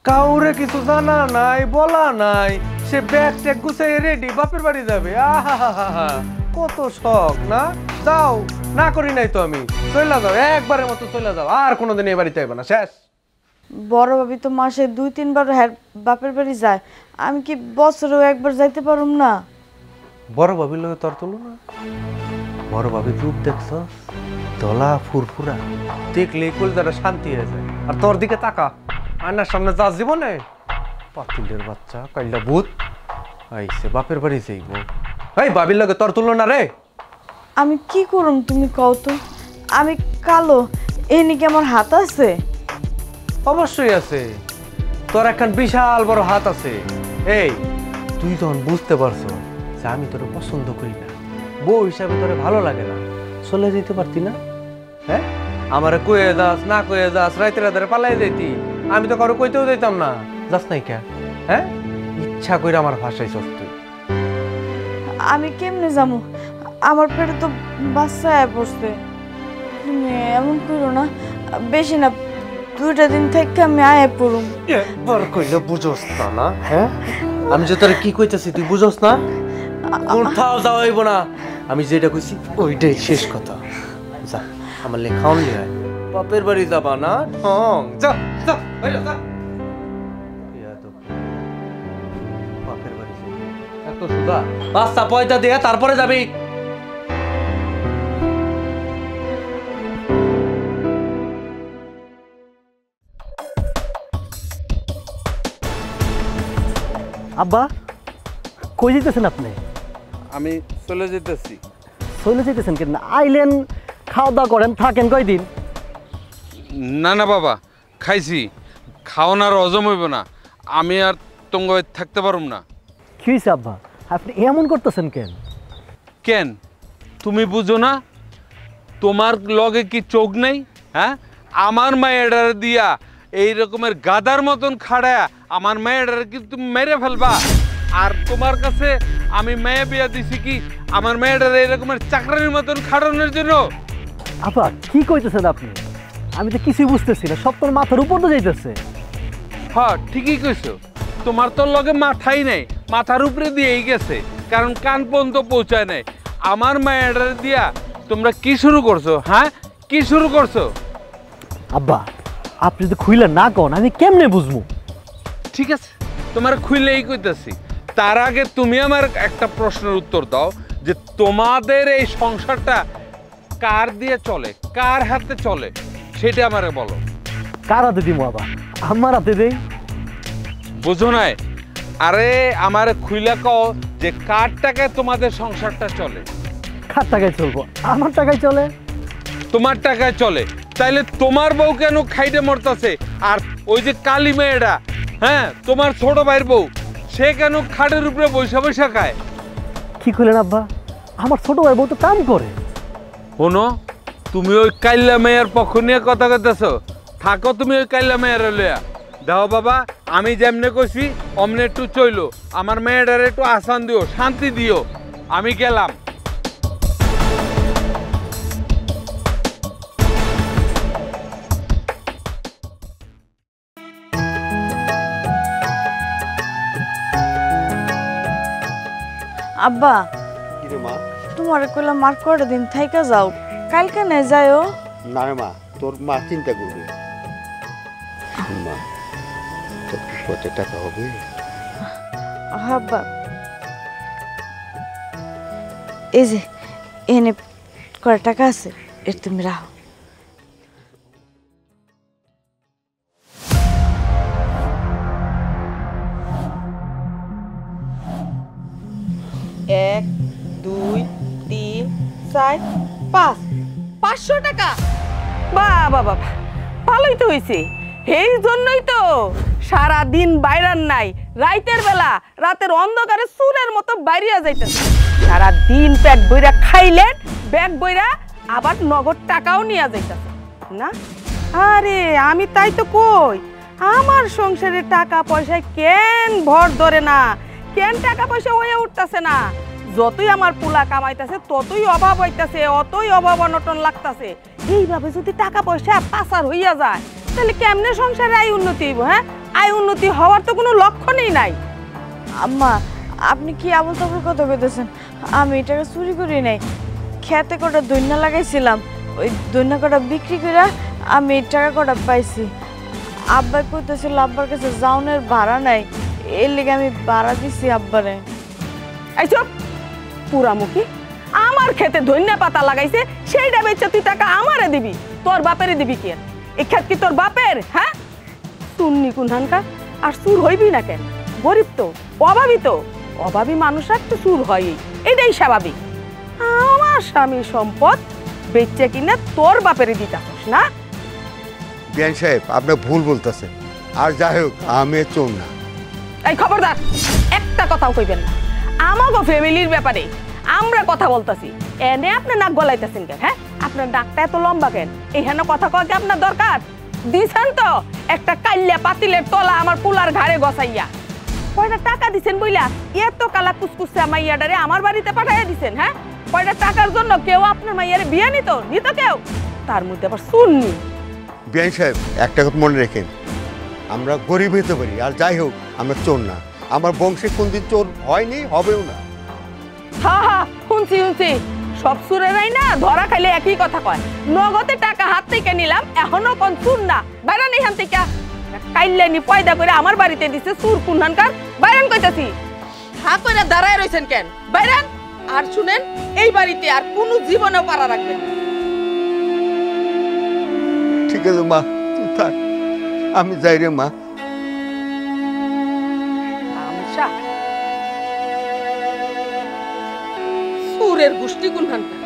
কাউরে কিছু জানা নাই, বলা নাই, সে ব্যাগ ট্যাগ গুছাই রেডি বাপের বাড়ি যাবে। আহা, কত শখ না? যাও, না করি নাই তো আমি। চলে যাও, একবারের মতো চলে যাও, আর কোনোদিন এই বাড়িতে আইবা না, শেষ। বড় ভাবি তো মাসে 2-3 বার বাপের বাড়ি যায়, আমি কি বছরেও একবার যাইতে পারুম না? বড় ভাবির লগে তোর তুলনা? বড় ভাবির রূপ দেখছস, দলা ফুরফুরা, দেখলে কলজাটা শান্তি হয়ে যায়। আর তোর দিকে তাকা, আয়নার সামনে যা জীবনে পাতিলের বাচ্চা কাইলা ভূত আইছে বাপের বাড়ি যাইব। এই ভাবির লগে তোর তুলনা রে? আমি কি করুম তুমি কও তো? আমি কালো, এনি কি আমার হাত আছে? অবশ্যই আছে, তোর একখান বিশাল বড় হাত আছে। এই তুই যখন বুঝতে পারছো যে আমি তোরে পছন্দ করি না, বউ হিসাবে তোরে ভালো লাগে না, চলে যেতে পারতি না? হ্যাঁ, আমারে কয়ে যাস, না কয়ে যাস, রাইতে রাতে পালাই যাইতি, আমি তো কারো কইতেও যাইতাম না। যাস নাই কে? হ্যাঁ, ইচ্ছা করে আমার ভাষাইছস তুই। আমি কেমনে যাবো? আমার পেটে তো বাচ্চা পড়ছে। তুমি এমন করো না, বেশি না, 2টা দিন থেকে আমি আয়া পড়ুম। একবার কইলে বুঝোস না? হ্যাঁ, আমি যে তোরে কি কইতাছি তুই বুঝোস না? কোথাও যাওয়া হইব না, আমি যেটা কইছি ওইটাই শেষ কথা। যা, আমার লেখাও নিয়ে আয়, বাপের বাড়ি যাবা না? যা যা, বাইরে যা। বাপের বাড়ি যাবি এত সুদা? বাচ্চা পয়সা দিয়ে তারপরে যাবি। আব্বা, কই যেতেছেন আপনি? আমি চলে যেতেছি। চলে যেতেছেন কেন? আইলেন, খাওয়া দাওয়া করেন, থাকেন কয়দিন? না না বাবা, খাইছি, খাওয়ানোর হজম হইব না, আমি আর তোমার থাকতে পারুম না। কি হয়েছে আব্বা, আপনি এমন করতেছেন কেন? কেন তুমি বুঝো না? তোমার লগে কি চোখ নেই? হ্যাঁ, আমার মায়ের দিয়া এই রকমের গাদার মতন খাড়ায়া আমার মায়ের কি তুমি মেরে ফেলবা? আর তোমার কাছে আমি মেয়ে বিয়া দিছি কি আমার মেয়েটার এই রকমের চাকরানির মতন খাড়ানোর জন্য? আব্বা কি কইতেছেন আপনি? আমি তো কিছুই বুঝতেছি না, সব তোর মাথার উপর তো যাইতেছে। হ্যাঁ ঠিকই কইছো, তোমার তোর লগে মাথাই নেই, মাথার উপরে দিয়েই গেছে, কারণ কান পর্যন্ত পৌঁছায় নাই। আমার মায়ের দিয়া তোমরা কি শুরু করছো? হ্যাঁ, কি শুরু করছো? আব্বা আপনি যদি খুইলা না কন আমি কেমনে বুঝবো? ঠিক আছে, তোমার খুইলেই কইতেছি। তার আগে তুমি আমার একটা প্রশ্নের উত্তর দাও যে তোমাদের এই সংসারটা কার দিয়ে চলে, কার হাতে চলে, সেটা আমারে বলো। কার হাতে দিমু আবার? আমার হাতে দেই। বুঝো নাই? আরে আমারে খুইলা কও যে কার টাকায় তোমাদের সংসারটা চলে? কার টাকায় চলবো? আমার টাকায় চলে। তোমার টাকায় চলে, তাইলে তোমার বউ কেন খাইতে মরতাছে? আর ওই যে কালী মেয়েটা, হ্যাঁ তোমার ছোট ভাইয়ের বউ, সে কেন খাটের উপরে বৈশা বৈশা খায়? কি করলেন আব্বা? আমার ছোট ভাই বউ তো কাম করে। শোনো, তুমি ওই কাইল্লা মেয়ের পক্ষ নিয়ে কথা কইতেছো, থাকো তুমি ওই কাইল্লা মেয়ের লইয়া। দাও বাবা, আমি যেমনে কইছি অমনে একটু চইলো, আমার মেয়েটার একটু আসান দিও, শান্তি দিও। আমি গেলাম। আব্বা, কি রে মা? তোমার কইলাম আর কয়টা দিন থাইকা যাও, কালকে নে যাও। না রে মা, তোর মা চিন্তা করবে। মা, তোর কি কত টাকা হবে? আব্বা, এই যে এনে কয় টাকা আছে, এর তুমি রাখো। 1 2 3 4 5 500 টাকা। বাবা বাবা, ভালোই তো হয়েছে। এই জন্যই তো সারা দিন বাইরান নাই, রাতের বেলা রাতের অন্ধকারে চুরের মতো বাইরিয়া যাইতেছে। সারা দিন পেট বইরা খাইলেন, ব্যাগ বইরা আবার নগদ টাকাও নিয়ে যাইতেছে না। আরে আমি তাই তো কই, আমার সংসারে টাকা পয়সায় কেন ভর ধরে না, কেন টাকা পয়সা হয়ে উঠতেছে না। যতই আমার পুলা কামাইতেছে ততই অভাব হইতাছে, অতই অভাব অনটন লাগতাছে। এইভাবে যদি টাকা পয়সা পাচার হইয়া যায় তাহলে কেমনে সংসারে আয় উন্নতি হইব? হ্যাঁ, আয় উন্নতি হওয়ার তো কোনো লক্ষণই নাই। আম্মা, আপনি কি আবল তাবল কথা কইতেছেন? আমি এই টাকা চুরি করি নাই, খেতে কটা দৈন্যা লাগাইছিলাম, ওই দৈন্যা কটা বিক্রি করে আমি এই টাকা কটা পাইছি। আব্বাই কইতেছিল আব্বার কাছে যাওনের ভাড়া নাই, এর লেগে আমি ভাড়া দিছি আব্বারে। এই চুপ, পুরামুখী। আমার খেতে ধনিয়া পাতা লাগাইছে, সেইটা বেচে তুই টাকা আমারে দিবি? তোর বাপেরে দিবি কি? এই ক্ষেত কি তোর বাপের? হ্যাঁ, শুননি কোনখানকার। আর চুর হইবি না কেন? গরিব তো, অভাবী তো, অভাবী মানুষের তো চুর হয়, এটাই স্বাভাবিক। আমার স্বামীর সম্পদ বেচে কিনে তোর বাপেরে দিতাছস না? বিয়ান সাহেব, আপনি ভুল বলতেছেন। আর যাই হোক, আমি চোর না। এই খবরদার, একটা কথাও কইবেন না আমাগো ফ্যামিলির ব্যাপারে। আমরা কথা বলতাছি, এনে আপনি নাক গলাইতেছেন কেন? হ্যাঁ, আপনার নাকটা এত লম্বা কেন? এইখানে কথা কয় কি আপনার দরকার? দিছেন তো একটা কাল্লা পাতিলের তলা আমার পুলার ঘাড়ে গসাইয়া। কয়টা টাকা দিছেন বইলা এত কালা কুসকুসা মাইয়াডারে আমার বাড়িতে পাঠাইয়া দিছেন? হ্যাঁ, কয়টা টাকার জন্য কেউ আপনার মাইয়ারে বিয়ে নিত কেউ? তার মধ্যে আবার শুননি। বিয়ান সাহেব, একটা কথা মনে রেখেন, আমরা গরিব হতে পারি, আর যাই হোক আমরা চোর না। আমার বংশে কোনদিন চোর হয়নি, হবেও না। হা হা, শুনছি। সব সুরেরাই না ধরা খাইলে একই কথা কয়। নগদে টাকা হাত থেকে নিলাম, এখনো কোন চুর না। বাইরান এখান থেকে। কাইল্লানি পয়দা করে আমার বাড়িতে দিছে চুর কোনখানকার? বাইরান কইতাছি। হা কইরা দাঁড়ায় রইছেন কেন? বাইরান। আর শুনেন, এই বাড়িতে আর কোনো জীবনেও পারা রাখবেন না। ঠিক আছে মা, তুই থাক, আমি যাই রে মা। আমসা সুরের গোষ্ঠী কোনখানকার?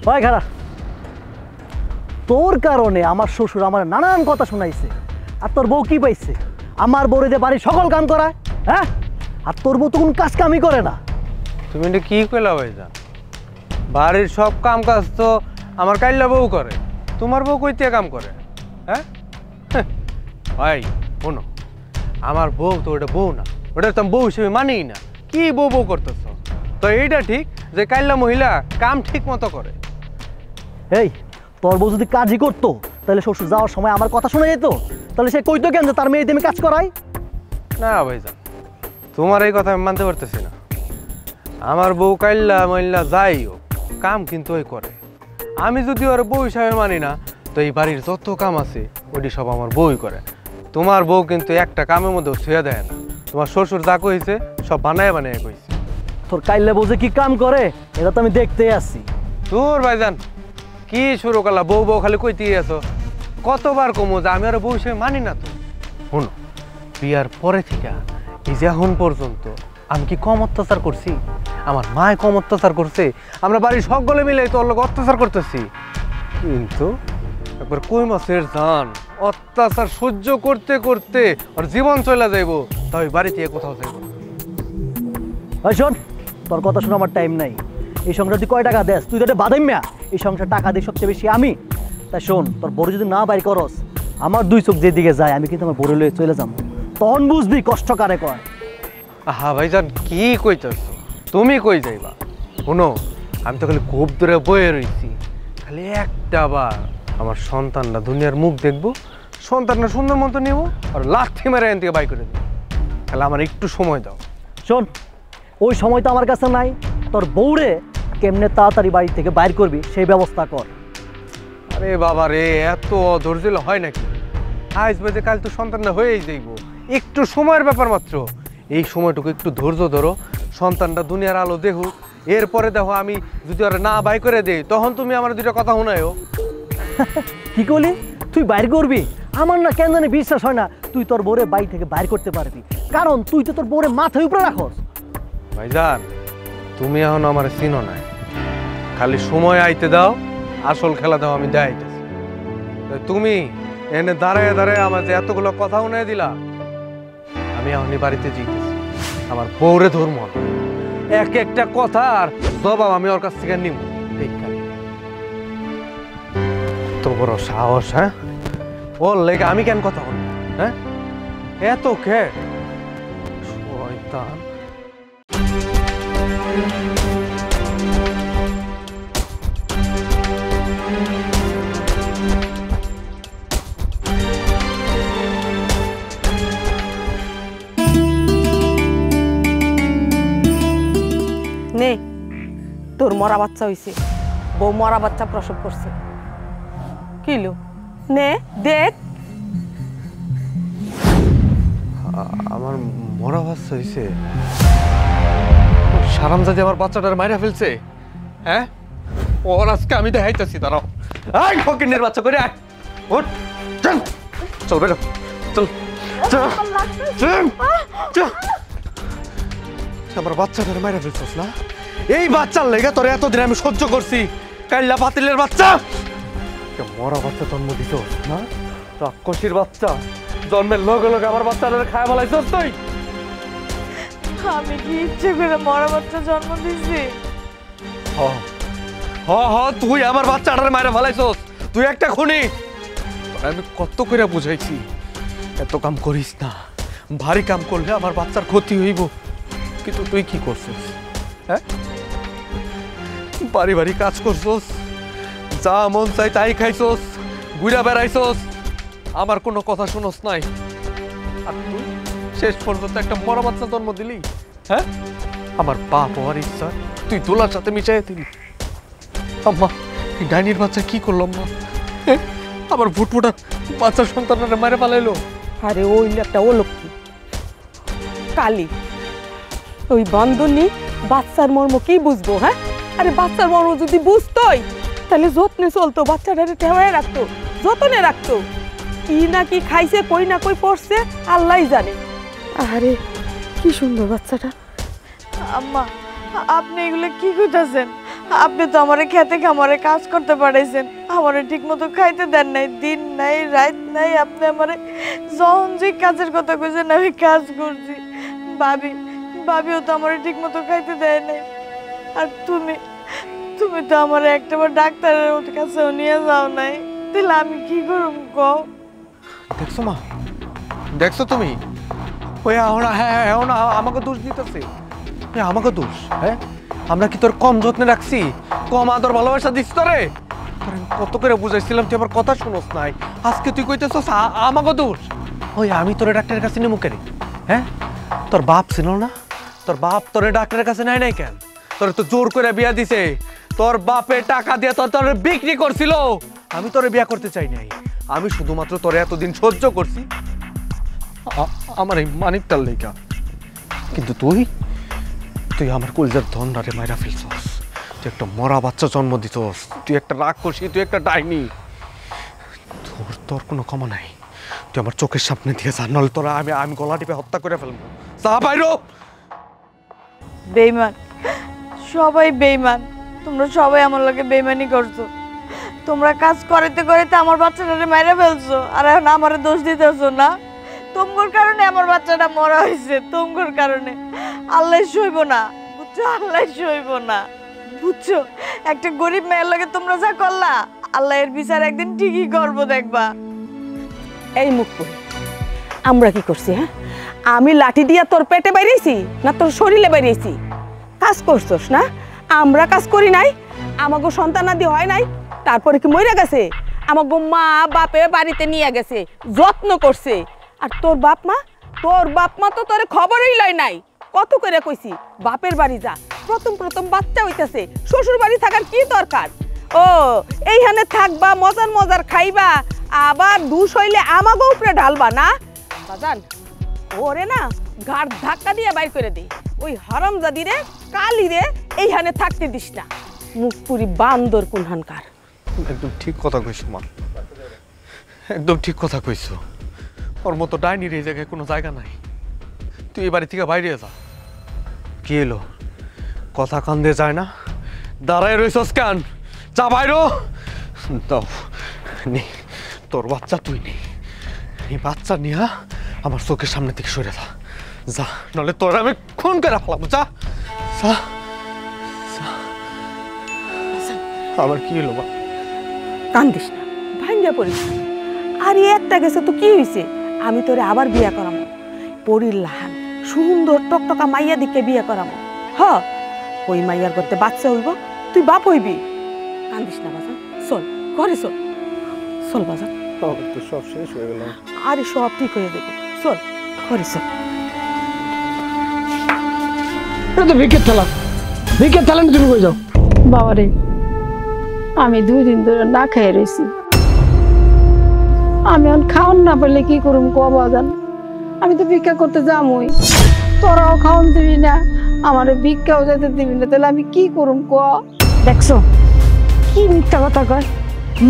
ভাই খারাপ, তোর কারণে আমার শ্বশুর আমার নানান কথা শোনাইছে। আর তোর বউ কি পাইছে? আমার বউরে বাড়ির সকল কাম করায়। হ্যাঁ, আর তোর বউ তো কোন কাজ কামই করে না। তুমি এটা কি কইলা ভাইজান? বাড়ির সব কাম কাজ তো আমার কাইল্লা বউ করে, তোমার বউ কইতে কাম করে? হ্যাঁ ভাই শোনো, আমার বউ তো ওটা বউ না, ওটা তো বউ হিসেবে মানেই না। কি বউ বউ করতেছ? তো এইটা ঠিক যে কাইল্লা মহিলা কাম ঠিক মতো করে। এই, তোর বউ যদি কাজই করতো তাহলে শ্বশুর যাওয়ার সময় আমার কথা শোনা যেত? তাহলে সে কইতো কেন যে তার মেয়ে আমি কাজ করাই? না ভাইজান, তোমার এই কথা আমি মানতে পারতেছি না। আমার বউ কাইল্লা মহিলা যাই হোক, কাম কিন্তু ওই করে। আমি যদি ওর বউ হিসাবে মানি না, তো এই বাড়ির যত কাম আছে ওটি সব আমার বউই করে। তোমার বউ কিন্তু একটা কামের মধ্যে ছুঁয়ে দেয় না। তোমার শ্বশুর যা কইছে সব বানায় বানায় কইছে। তোর কাইল্লা বউ যে কি কাম করে এটা তো আমি দেখতেই আসছি। তোর ভাইজান কি শুরু করলা? বউ বউ খালি কইতেই আছো। কতবার কমো যে আমি আর বউ হিসেবে মানি না। তো শোনো, বিয়ার পরে থেকে এই যে এখন পর্যন্ত আমি কি কম অত্যাচার করছি? আমার মায় কম অত্যাচার করছে? আমরা বাড়ির সকলে মিলে তোর লোক অত্যাচার করতেছি, কিন্তু একবার কই মাছের জান অত্যাচার সহ্য করতে করতে আর জীবন চলে যাইব, তাই বাড়ি থেকে কোথাও যাইব না। ভাই শোন, তোর কথা শোনা আমার টাইম নাই। এই সংসার তুই কয় টাকা দেস? তুই তো একটা বাদাইম্যা। এই সংসার টাকা দিই সবচেয়ে বেশি আমি। তাই শোন, তোর বড় যদি না বাইর করস, আমার দুই চোখ যেদিকে যায় আমি কিন্তু আমার বড় লয়ে চলে যাবো। তখন বুঝবি কষ্ট কারে কয়। আহা ভাইজান কি কইতেছ? তুমি কই যাইবা? শোনো, আমি তো খালি খুব দূরে বয়ে রইছি। খালি একটা বার আমার সন্তানরা দুনিয়ার মুখ দেখবো, সন্তানরা সুন্দর মতো নেবো আর লাথি মেরে এখান থেকে বাই করে দেবো। তাহলে আমার একটু সময় দাও। শোন, ওই সময় তো আমার কাছে নাই। তোর বউরে কেমনে তাড়াতাড়ি বাড়ি থেকে বাইর করবি সেই ব্যবস্থা কর। আরে বাবা রে, এত ধৈর্য হয় নাকি? আজ বাজে কাল তো সন্তানরা হয়েই যাইব, একটু সময়ের ব্যাপার মাত্র। এই সময়টুকু একটু ধৈর্য ধরো, সন্তানটা দুনিয়ার আলো দেখুক। এরপরে দেখো আমি যদি ওরা না বাই করে দেই, তখন তুমি আমার দুটো কথা শোনায়ও। কি করলি? তুই বাইর করবি? আমার না কেন জানি বিশ্বাস হয় না তুই তোর বউরে বাড়ি থেকে বাইর করতে পারবি, কারণ তুই তো তোর বউরে মাথায় উপরে রাখস। ভাইজান তুমি এখন আমার চিনো নাই, খালি সময় আইতে দাও, আসল খেলা দাও আমি দেখাইতেছি। তুমি এনে দাঁড়ায় দাঁড়ায় আমার যে এতগুলো কথা শুনে দিলা, আমি এখনই বাড়িতে যেতেছি, আমার বউরে ধর্ম এক একটা কথার জবাব আমি ওর কাছ থেকে নিব। তো বড় সাহস, হ্যাঁ? ওর লেগে আমি কেন কথা বলবো? হ্যাঁ, এত কে শয়তান। নে তোর মরা বাচ্চা হইছে, বউ মরা বাচ্চা প্রসব করছে। কিলো নে দেখ। আমার মরা বাচ্চা হয়েছে? সারামজাদি আমার বাচ্চাটার মাইরা ফেলছে, হ্যাঁ? ওর আজকে আমি দেখাইতেছি, দাঁড়াও। আই ফকিনের বাচ্চা করে আয়, ওঠ, চল চল বেরো, চল চল চল চল। আমার বাচ্চাটার মাইরা ফেলছিস না? এই বাচ্চার লেগে তোর এতদিন আমি সহ্য করছি, কাইল্লা বাতিলের বাচ্চা, মরা বাচ্চা জন্ম দিত না? রাক্ষসীর বাচ্চা, জন্মের লগে লগে আমার বাচ্চাটারে খায় বলাইছস তুই? আমি কি ইচ্ছে করে মরা বাচ্চা জন্ম দিছি? হ হ হ, তুই আমার বাচ্চাটারে মাইরা ফেলাইছস, তুই একটা খুনি। আমি কত করে বুঝাইছি এত কাম করিস না, ভারী কাম করলে আমার বাচ্চার ক্ষতি হইব, কিন্তু তুই কি করছিস? হ্যাঁ, বাড়ি বাড়ি কাজ করছস, যা মন চাই তাই খাইছস, ঘুরা বেড়াইছস, আমার কোনো কথা শুনস নাই। আর তুই শেষ পর্যন্ত একটা মরা বাচ্চা জন্ম দিলি। হ্যাঁ, আমার বাপ হওয়ার ইচ্ছা তুই দোলার সাথে মিশাই দিলি। আম্মা, এই ডাইনির বাচ্চা কি করলাম মা? আবার ফুটফুটার বাচ্চার সন্তানরা মারে পালাইলো। আরে ওই একটা অলক্ষী কালি, ওই বান্ধনী বাচ্চার মর্ম কি বুঝবো? হ্যাঁ, আরে বাচ্চার মর্ম যদি বুঝতোই তাহলে যত্নে চলতো, বাচ্চাটারে ঠেওয়ায় রাখতো, যতনে রাখতো। কি না কি খাইছে, কই না কই পড়ছে, আল্লাহই জানে। আরে কি সুন্দর বাচ্চাটা। আম্মা, আপনি এগুলো কি কইতাছেন? আপনি তো আমারে খেতে খামারে কাজ করতে পাঠাইছেন, আমারে ঠিক মতো খাইতে দেন নাই, দিন নাই রাত নাই। আপনি আমারে যখন যে কাজের কথা কইছেন আমি কাজ করছি। ভাবিও তো আমারে ঠিক মতো খাইতে দেয় নাই। আর তুমি তো আমার একটাবার ডাক্তারের কাছেও নিয়ে যাও নাই, তাহলে আমি কি করব কও? দেখছো মা, দেখছো তুমি? ওই হ্যাঁ আমাকে দোষ দিতেছে, আমাকে দোষ। হ্যাঁ, আমরা কি তোর কম যত্নে রাখছি, কম আদর ভালোবাসা দিস তোরে? তোর আমি কত করে বুঝাইছিলাম, তুই আমার কথা শুনোস নাই, আজকে তুই কইতেছস আমাকে দোষ। ওই আমি তোরে ডাক্তারের কাছে নিয়ে মুখে রে? হ্যাঁ, তোর বাপ ছিল না? তোর বাপ তোরে ডাক্তারের কাছে নেয় নাই কেন? তোরে তো জোর করে বিয়া দিছে, তোর বাপে টাকা দিয়ে তোরে বিক্রি করছিল। আমি তোরে বিয়া করতে চাই নাই, আমি শুধুমাত্র তোরে এতদিন সহ্য করছি আমার এই মানিকটার লেগা। কিন্তু তুই আমার কলজার ধনটারে মাইরা ফেলছস, তুই একটা মরা বাচ্চা জন্ম দিছস, তুই একটা রাক্ষসী, তুই একটা ডাইনি। তোর কোনো ক্ষমা নাই, তুই আমার চোখের সামনে দিয়ে যা, নাহলে তোরা আমি গলা টিপে হত্যা করে ফেলবো। যা বাইরো। বেঈমান, সবাই বেঈমান। তোমরা সবাই আমার লগে বেঈমানি করছো। তোমরা কাজ করাইতে করাইতে আমার বাচ্চাটারে মাইরা ফেলছো, আর এখন আমারে দোষ দিতেছো না? তোমার কারণে আমার বাচ্চাটা মরা হয়েছে, তোমার কারণে। আল্লাহ সইব না, বুঝছো? আল্লাহ সইব না, বুঝছো? একটা গরিব মেয়ের লগে তোমরা যা করলা, আল্লাহ এর বিচার একদিন ঠিকই করবো, দেখবা। এই মুখ করে আমরা কি করছি? হ্যাঁ, আমি লাঠি দিয়া তোর পেটে বাইরেছি না তোর শরীরে বাইরেছি? কাজ করছস না, আমরা কাজ করি নাই? আমাকে সন্তানাদি হয় নাই, তারপরে কি মরে গেছে? আমাকে মা বাপে বাড়িতে নিয়ে গেছে, যত্ন করছে। আর তোর বাপ মা তো তোরে খবরই লয় নাই। কত করে কইছি বাপের বাড়ি যা, প্রথম বাচ্চা হইতাছে, শ্বশুর বাড়ি থাকার কি দরকার? ও এইখানে থাকবা, মজার খাইবা, আবার দুষ হইলে আমাকে উপরে ঢালবা না? বাজান ওরে না ঘাড় ধাক্কা দিয়ে বাইর করে দে। ওই হারামজাদি রে, কালি রে এইখানে থাকতে দিস না। মুখ পুরি বান্দর কুনহানকার। একদম ঠিক কথা কইছ মা, একদম ঠিক কথা কইছো। ওর মতো ডাইনির এই জায়গায় কোনো জায়গা নাই। তুই এই বাড়ি থেকে বাইরে যা। কি এলো? কথা কান দিয়ে যায় না? দাঁড়ায় রইছস কেন? যা বাইরো। দাও নে, তোর বাচ্চা তুই নে। এই বাচ্চা নিয়া আমার চোখের সামনে থেকে সরে যা। যা, নাহলে তোর আমি খুন করে ফেলাবো। যা যা। আবার কি এলো? কান্দিস না, ভাঙ্গা পড়িস না। আরে একটা গেছে তো কি হয়েছে? আমি তোরে আবার বিয়া করামো। পরির লাহান সুন্দর টকটকা মাইয়া দিকে বিয়া করামো। হ, ওই মাইয়ার করতে বাচ্চা হইব, তুই বাপ হইবি। কান্দিস না বাজান, চল ঘরে চল। চল বাজান, তো সব শেষ হয়ে গেল। আরে সব ঠিক হয়ে যাবে, চল ঘরে চল। তো ভিক্ষের থালা তুমি কই যাও? বাবারে, আমি 2 দিন ধরে না খেয়ে রয়েছি। আমি এখন খাওয়ান না পেলে কি করুম ক বাজান? আমি তো ভিক্ষা করতে যামই, তোরাও খাওয়ান দিবি না, আমার ভিক্ষাও যেতে দিবি না, তাহলে আমি কি করুম ক? দেখছো কি মিথ্যা কথা কয়?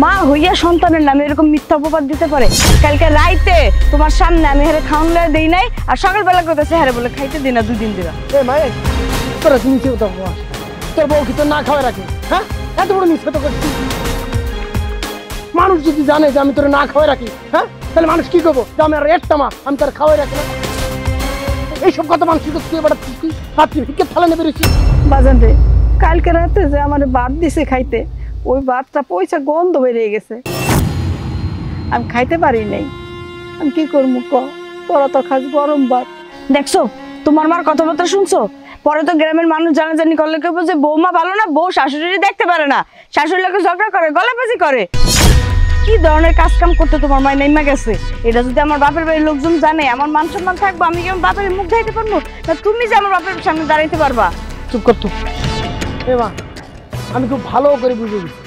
মা হইয়া সন্তানের নামে এরকম মিথ্যা অপবাদ দিতে পারে? কালকে রাইতে তোমার সামনে আমি হেরে খাওয়ান লয়ে দেই নাই, আর সকালবেলা কইতেছে হেরে বলে খাইতে দিই না 2 দিন দিরা। এ মায়ে, তোরা তুমি কি কথা বল? তোর বউ কি তোর না খাওয়াই রাখে? হ্যাঁ, এত বড় মিথ্যা তো করছিস। মানুষ যদি জানে যে আমি তোর না খাওয়াই রাখি, হ্যাঁ, তাহলে মানুষ কি করবো? যে আমি আর একটা মা আমি তোর খাওয়াই রাখি না। এইসব কথা মানুষ কি করতে এবার তুই রাত্রি ভিক্ষের থালা নেবে রয়েছি। বাজান রে, কালকে রাতে যে আমার ভাত দিছে খাইতে, ওই ভাতটা পয়সা গন্ধ বেরিয়ে গেছে, আমি খাইতে পারি নাই। আমি কি করবো ক? তোরা তো খাস গরম ভাত। দেখছো তোমার মার কথাবার্তা শুনছো? পরে তো গ্রামের মানুষ জানাজানি করলে কেবল যে বৌমা ভালো না, বউ শাশুড়ি দেখতে পারে না, শাশুড়ি লোকে ঝগড়া করে, গলাবাজি করে। কি ধরনের কাজ কাম করতে তোমার মায় নেমা গেছে? এটা যদি আমার বাপের বাড়ির লোকজন জানে, আমার মান সম্মান থাকবো? আমি কি আমার বাপের মুখ দেখাইতে পারবো না? তুমি যে আমার বাপের সামনে দাঁড়াইতে পারবা? চুপ কর তো। এ মা, আমি খুব ভালো করে বুঝে গেছি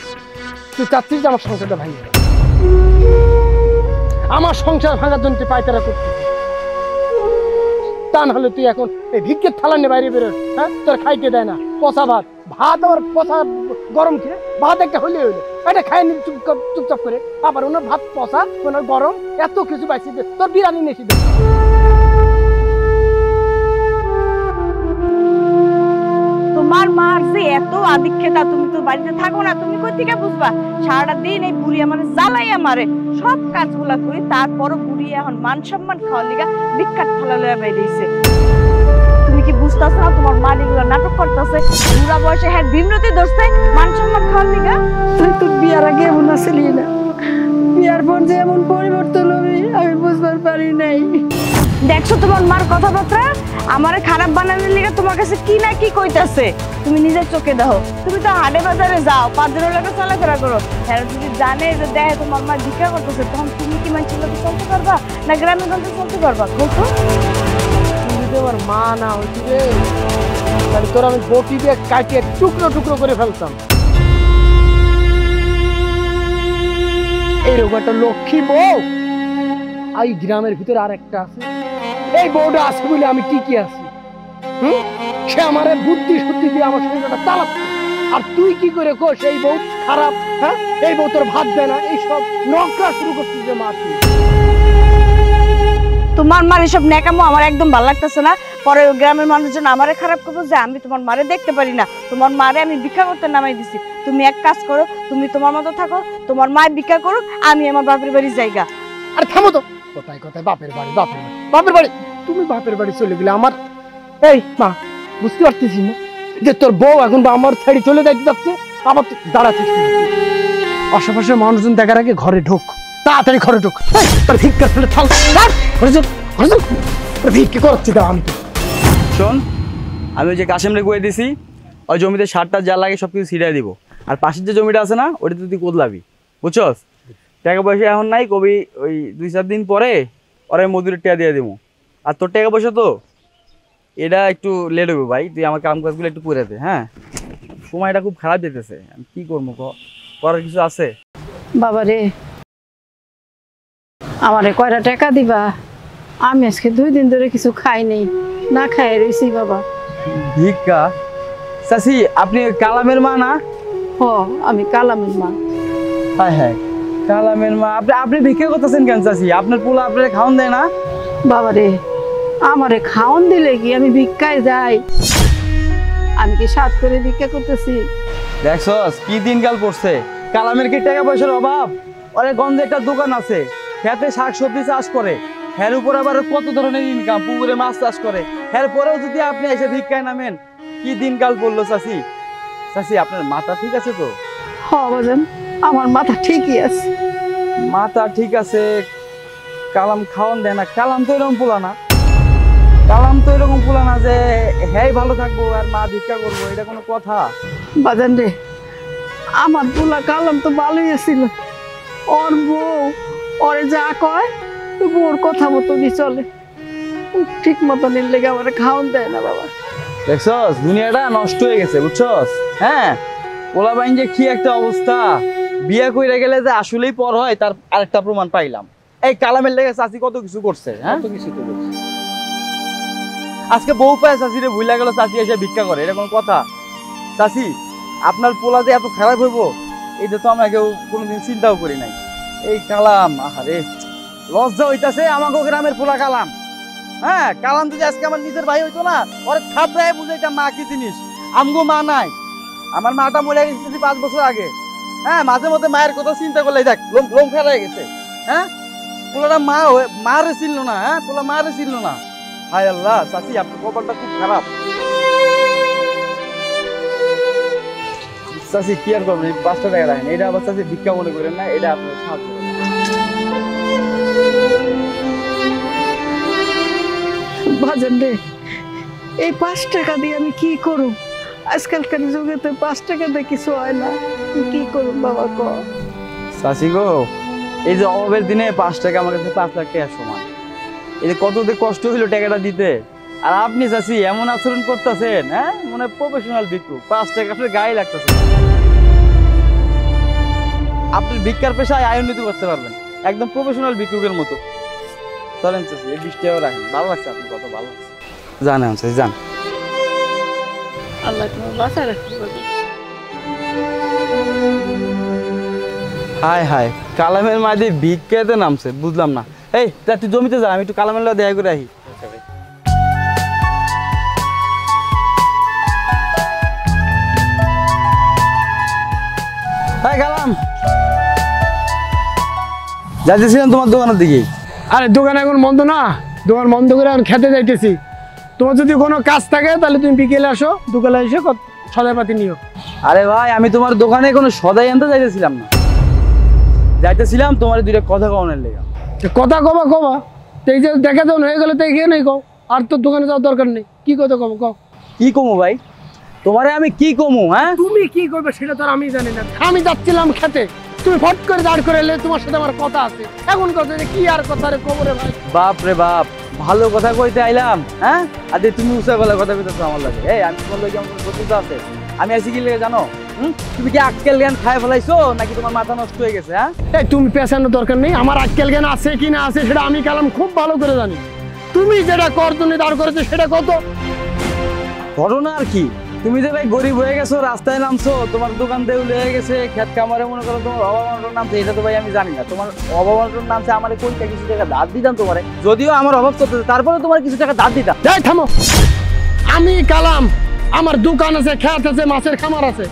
তুই চাচ্ছিস যে আমার সংসারটা ভাঙে। আমার সংসার ভাঙার জন্য তুই পায়তারা করছিস। তা নাহলে তুই এখন এই ভিক্ষের থালা নিয়ে বাইরে বেরোস। হ্যাঁ, তোর খাইতে দেয় না পচা ভাত। ভাত আবার পচা গরম খেয়ে ভাত একটা হইলে এটা খাই নি চুপচাপ করে। আবার ওনার ভাত পচা, ওনার গরম, এত কিছু পাইছি তোর বিরিয়ানি নেছি। তোমার মার যে এত আদিক্ষেতা, তুমি তো বাড়িতে থাকো না, তুমি কই থেকে বুঝবা? সারাটা দিন এই বুড়ি আমার জ্বালাইয়া মারে, সব কাজগুলা করি, তারপরও বুড়ি এখন মান সম্মান খাওয়ার লিগা ভিক্ষার থালা লইয়া বাইরেছে। তুমি কি বুঝতেছ না তোমার মা এগুলো নাটক করতেছে? বুড়া বয়সে হ্যাঁ বিমরতি ধরছে মান সম্মান খাওয়ার লিগা। তুই তো বিয়ার আগে এমন আসলি না, বিয়ার পর যে এমন পরিবর্তন হবে আমি বুঝবার পারি নাই। দেখছো তোমার মার কথাবার্তা আমারে খারাপ বানানোর লিগে তোমার কাছে কি না কি কইতাছে, তুমি নিজের চোখে দেখো। তুমি তো হাটে বাজারে যাও, 5 দিনের লাগে চলাফেরা করো, হ্যাঁ যদি জানে যে দেখে তোমার মা ভিক্ষা করতেছে, তখন তুমি কি মানুষের লোকে চলতে পারবা না গ্রামের গঞ্জে চলতে পারবা? বলতো তুই যদি আমার মা না হইতি রে, তাহলে তোর আমি বটি দিয়ে কাটিয়ে টুকরো টুকরো করে ফেলতাম। এইরকম একটা লক্ষ্মী বউ এই গ্রামের ভিতরে আর একটা আছে। এই বউটা আছে বলে আমি টিকে আছি। সে আমার বুদ্ধি শুদ্ধি দিয়ে আমার সংসারটা চালাচ্ছে। আর তুই কি করে কো সেই বউ খারাপ? হ্যাঁ, এই বউ তোর ভাত দেয় না, এইসব নকরা শুরু করছিস যে মা তুই। তোমার মার এসব ন্যাকামো আমার একদম ভালো লাগতেছে না। পরে গ্রামের মানুষজন আমারে খারাপ করবো যে আমি তোমার মারে দেখতে পারি না, তোমার মারে আমি ভিক্ষা করতে নামাই দিছি। তুমি এক কাজ করো, তুমি তোমার মতো থাকো, তোমার মায়ের ভিক্ষা করো, আমি আমার বাপের বাড়ি যাইগা। আর থামো তো, কোথায় কোথায় বাপের বাড়ি বাপের বাড়ি বাপের বাড়ি। তুমি বাপের বাড়ি চলে গেলে আমার এই মা বুঝতে পারতেছি না যে তোর বউ এখন বা আমার ছেড়ে চলে যাইতে যাচ্ছে। আবার দাঁড়াচ্ছিস আশেপাশের মানুষজন দেখার আগে ঘরে ঢোক, তাড়াতাড়ি ঘরে ঢোক। তোর ভিক্ষা ফেলে থাল ভিক্ষা করছি দাও। আমি তো শোন, আমি ওই যে কাশেম রে কয়ে দিছি ওই জমিতে সারটা যা লাগে সব কিছু ছিটাই দিব। আর পাশের যে জমিটা আছে না, ওটা তুই কোদলাবি, বুঝছস? টাকা পয়সা এখন নাই, কবি ওই 2-4 দিন পরে ওরা মজুরের টাকা দিয়ে দিব। আর তোর টাকা পয়সা তো এটা একটু লেট হবে ভাই, তুই আমার কাম কাজগুলো একটু করে দে। হ্যাঁ, সময়টা খুব খারাপ যেতেছে, আমি কি করবো করার কিছু আছে? বাবা রে, আমারে কয়টা টাকা দিবা? আমি আজকে 2 দিন ধরে কিছু খাই নেই, না খাই রয়েছি বাবা। ভিক্ষা? চাচি আপনি কালামের মা না? হ, আমি কালামের মা। হ্যাঁ হ্যাঁ, কালামের মা, আপনি ভিক্ষা করতেছেন কেন চাচি? আপনার পোলা আপনার খাওয়ান দেয় না? বাবারে, আমারে খাওন দিলে কি আমি ভিক্ষায় যাই? আমি কি সাত করে ভিক্ষা করতেছি? দেখছস কি দিনকাল পড়ছে। কালামের কি টাকা পয়সার অভাব? ওরে গঞ্জে একটা দোকান আছে, খেতে শাকসবজি চাষ করে, এর উপর আবার কত ধরনের ইনকাম, পুকুরে মাছ চাষ করে। এর পরেও যদি আপনি এসে ভিক্ষায় নামেন, কি দিনকাল পড়লো চাচি। চাচি আপনার মাথা ঠিক আছে তো? হ বাজান, আমার মাথা ঠিকই আছে। মাথা ঠিক আছে, কালাম খাওয়ান দেয় না। কালাম তো এরকম পোলা না, কালাম তো এরকম পোলা না যে হ্যাঁ ভালো থাকবো আর মা ভিক্ষা করবো, এটা কোনো কথা? বাজান রে, আমার পোলা কালাম তো ভালোই ছিল। ওর বউ ওরে যা কয় বউর কথা মতনই চলে। ঠিক মতনের লেগে আমার খাওয়ান দেয় না বাবা। দেখছস দুনিয়াটা নষ্ট হয়ে গেছে, বুঝছস? হ্যাঁ, পোলা বাইন যে কি একটা অবস্থা। বিয়া কইরা গেলে যে আসলেই পর হয় তার আরেকটা প্রমাণ পাইলাম। এই কালামের লেগে চাচি কত কিছু করছে। হ্যাঁ, কত কিছু তো করছে। আজকে বউ পায় চাচিরে ভুলা গেল, চাচি এসে ভিক্ষা করে, এটা কোনো কথা? চাচি আপনার পোলা যে এত খারাপ হইব এটা তো আমরা কেউ কোনোদিন চিন্তাও করি নাই। এই কালাম, আহারে লজ্জা হইতাছে আমাকে গ্রামের পোলা কালাম। হ্যাঁ, কালাম যদি আজকে আমার নিজের ভাই হইতো না, ওরে থাপড়ায় বুঝাইতাম মা কি জিনিস। আমগো মা নাই, আমার মাটা মরে গেছে 5 বছর আগে। হ্যাঁ, মাঝে মধ্যে মায়ের কথা চিন্তা করলে দেখ লোম খারাপ হয়ে গেছে। হ্যাঁ, পোলাটা মারে ছিল না। হ্যাঁ, পোলা মারে ছিল না। হায় আল্লাহ, চাচি আপনার কপালটা খুব খারাপ। চাচি কি আর করবেন, 5 টাকা রাখেন, এটা আবার চাচি ভিক্ষা মনে করেন না, এটা আপনার সাহায্য। বাজান রে, এই 5 টাকা দিয়ে আমি কি করব? আজকালকার যুগে তো 5 টাকা দিয়ে কিছু হয় না। কি করব বাবা ক? চাচি গো, এই যে অভাবের দিনে 5 টাকা আমার কাছে 5 লাখ টাকার সমান। এই যে কত কষ্ট হইলো টাকাটা দিতে, আর আপনি চাচি এমন আচরণ করতেছেন। হ্যাঁ, মানে প্রফেশনাল ভিক্ষু। 5 টাকা আপনার গায়ে লাগতেছে। আপনি ভিক্ষার পেশায় আয় উন্নতি করতে পারবেন, একদম প্রফেশনাল ভিক্ষুকের মতো। চলেন চাচি, এই 20 টাকাও রাখেন। ভালো লাগছে, আপনি কত ভালো লাগছে। জানেন চাচি, জান। আল্লাহ তোমার বাঁচা রাখবে। হায় হায়, কালামের মাঝে ভিক্ষাতে নামছে, বুঝলাম না। এই তুই জমিতে যা, আমি একটু কালামের লাগে দেখা করে আহি। হাই কালাম, যাইতেছিলাম তোমার দোকানের দিকে। আরে দোকান এখন বন্ধ না, দোকান বন্ধ করে এখন খেতে যাইতেছি। তোমার যদি কোনো কাজ থাকে তাহলে তুমি বিকেলে আসো, দোকানে এসে সদাইপাতি নিও। আরে ভাই, আমি তোমার দোকানে কোনো সদাই আনতে যাইতেছিলাম না, যাইতেছিলাম তোমার 2টা কথা কওয়ানোর লেগে। কথা কবা, এই যে দেখা যাও হয়ে গেলে তো এগিয়ে নেই কও, আর তোর দোকানে যাওয়ার দরকার নেই। কি কথা কব কও? কি কমু ভাই, তোমারে আমি কি কমু? হ্যাঁ, তুমি কি করবে সেটা তো আর আমি জানি না। আমি যাচ্ছিলাম খেতে, তুমি ফট করে দাঁড় করে এলে, তোমার সাথে আমার কথা আছে। এখন কথা যে কি আর কথা রে কবরে ভাই। বাপ রে বাপ, ভালো কথা কইতে আইলাম। হ্যাঁ, আরে তুমি উঁচা গলা কথা কইতেছো আমার লাগে। এই আমি তোমার লাগে আমার বন্ধুতা আছে, আমি আইছি কি লাগে জানো? তুমি কি আক্কেল জ্ঞান খায় ফেলাইছো নাকি তোমার মাথা নষ্ট হয়ে গেছে? হ্যাঁ, এই তুমি পেছানোর দরকার নেই। আমার আক্কেল জ্ঞান আছে কি না আছে সেটা আমি কালাম খুব ভালো করে জানি। তুমি যেটা করজনে দাঁড় করেছো সেটা কত ঘটনা আর কি। তুমি যে ভাই গরিব হয়ে গেছো, রাস্তায় নামছো, তোমার দোকান দেউল হয়ে গেছে, খেত কামারে মনে করো তোমার অভাব নামছে, এটা তো ভাই আমি জানি না। তোমার অভাব নামছে, আমার কোনটা কিছু টাকা ধার দিতাম তোমারে, যদিও আমার অভাব চলতেছে, তারপরে তোমার কিছু টাকা ধার দিতাম। যাই থামো, আমি কালাম, আমার দোকান আছে, খেত আছে, মাছের খামার আছে।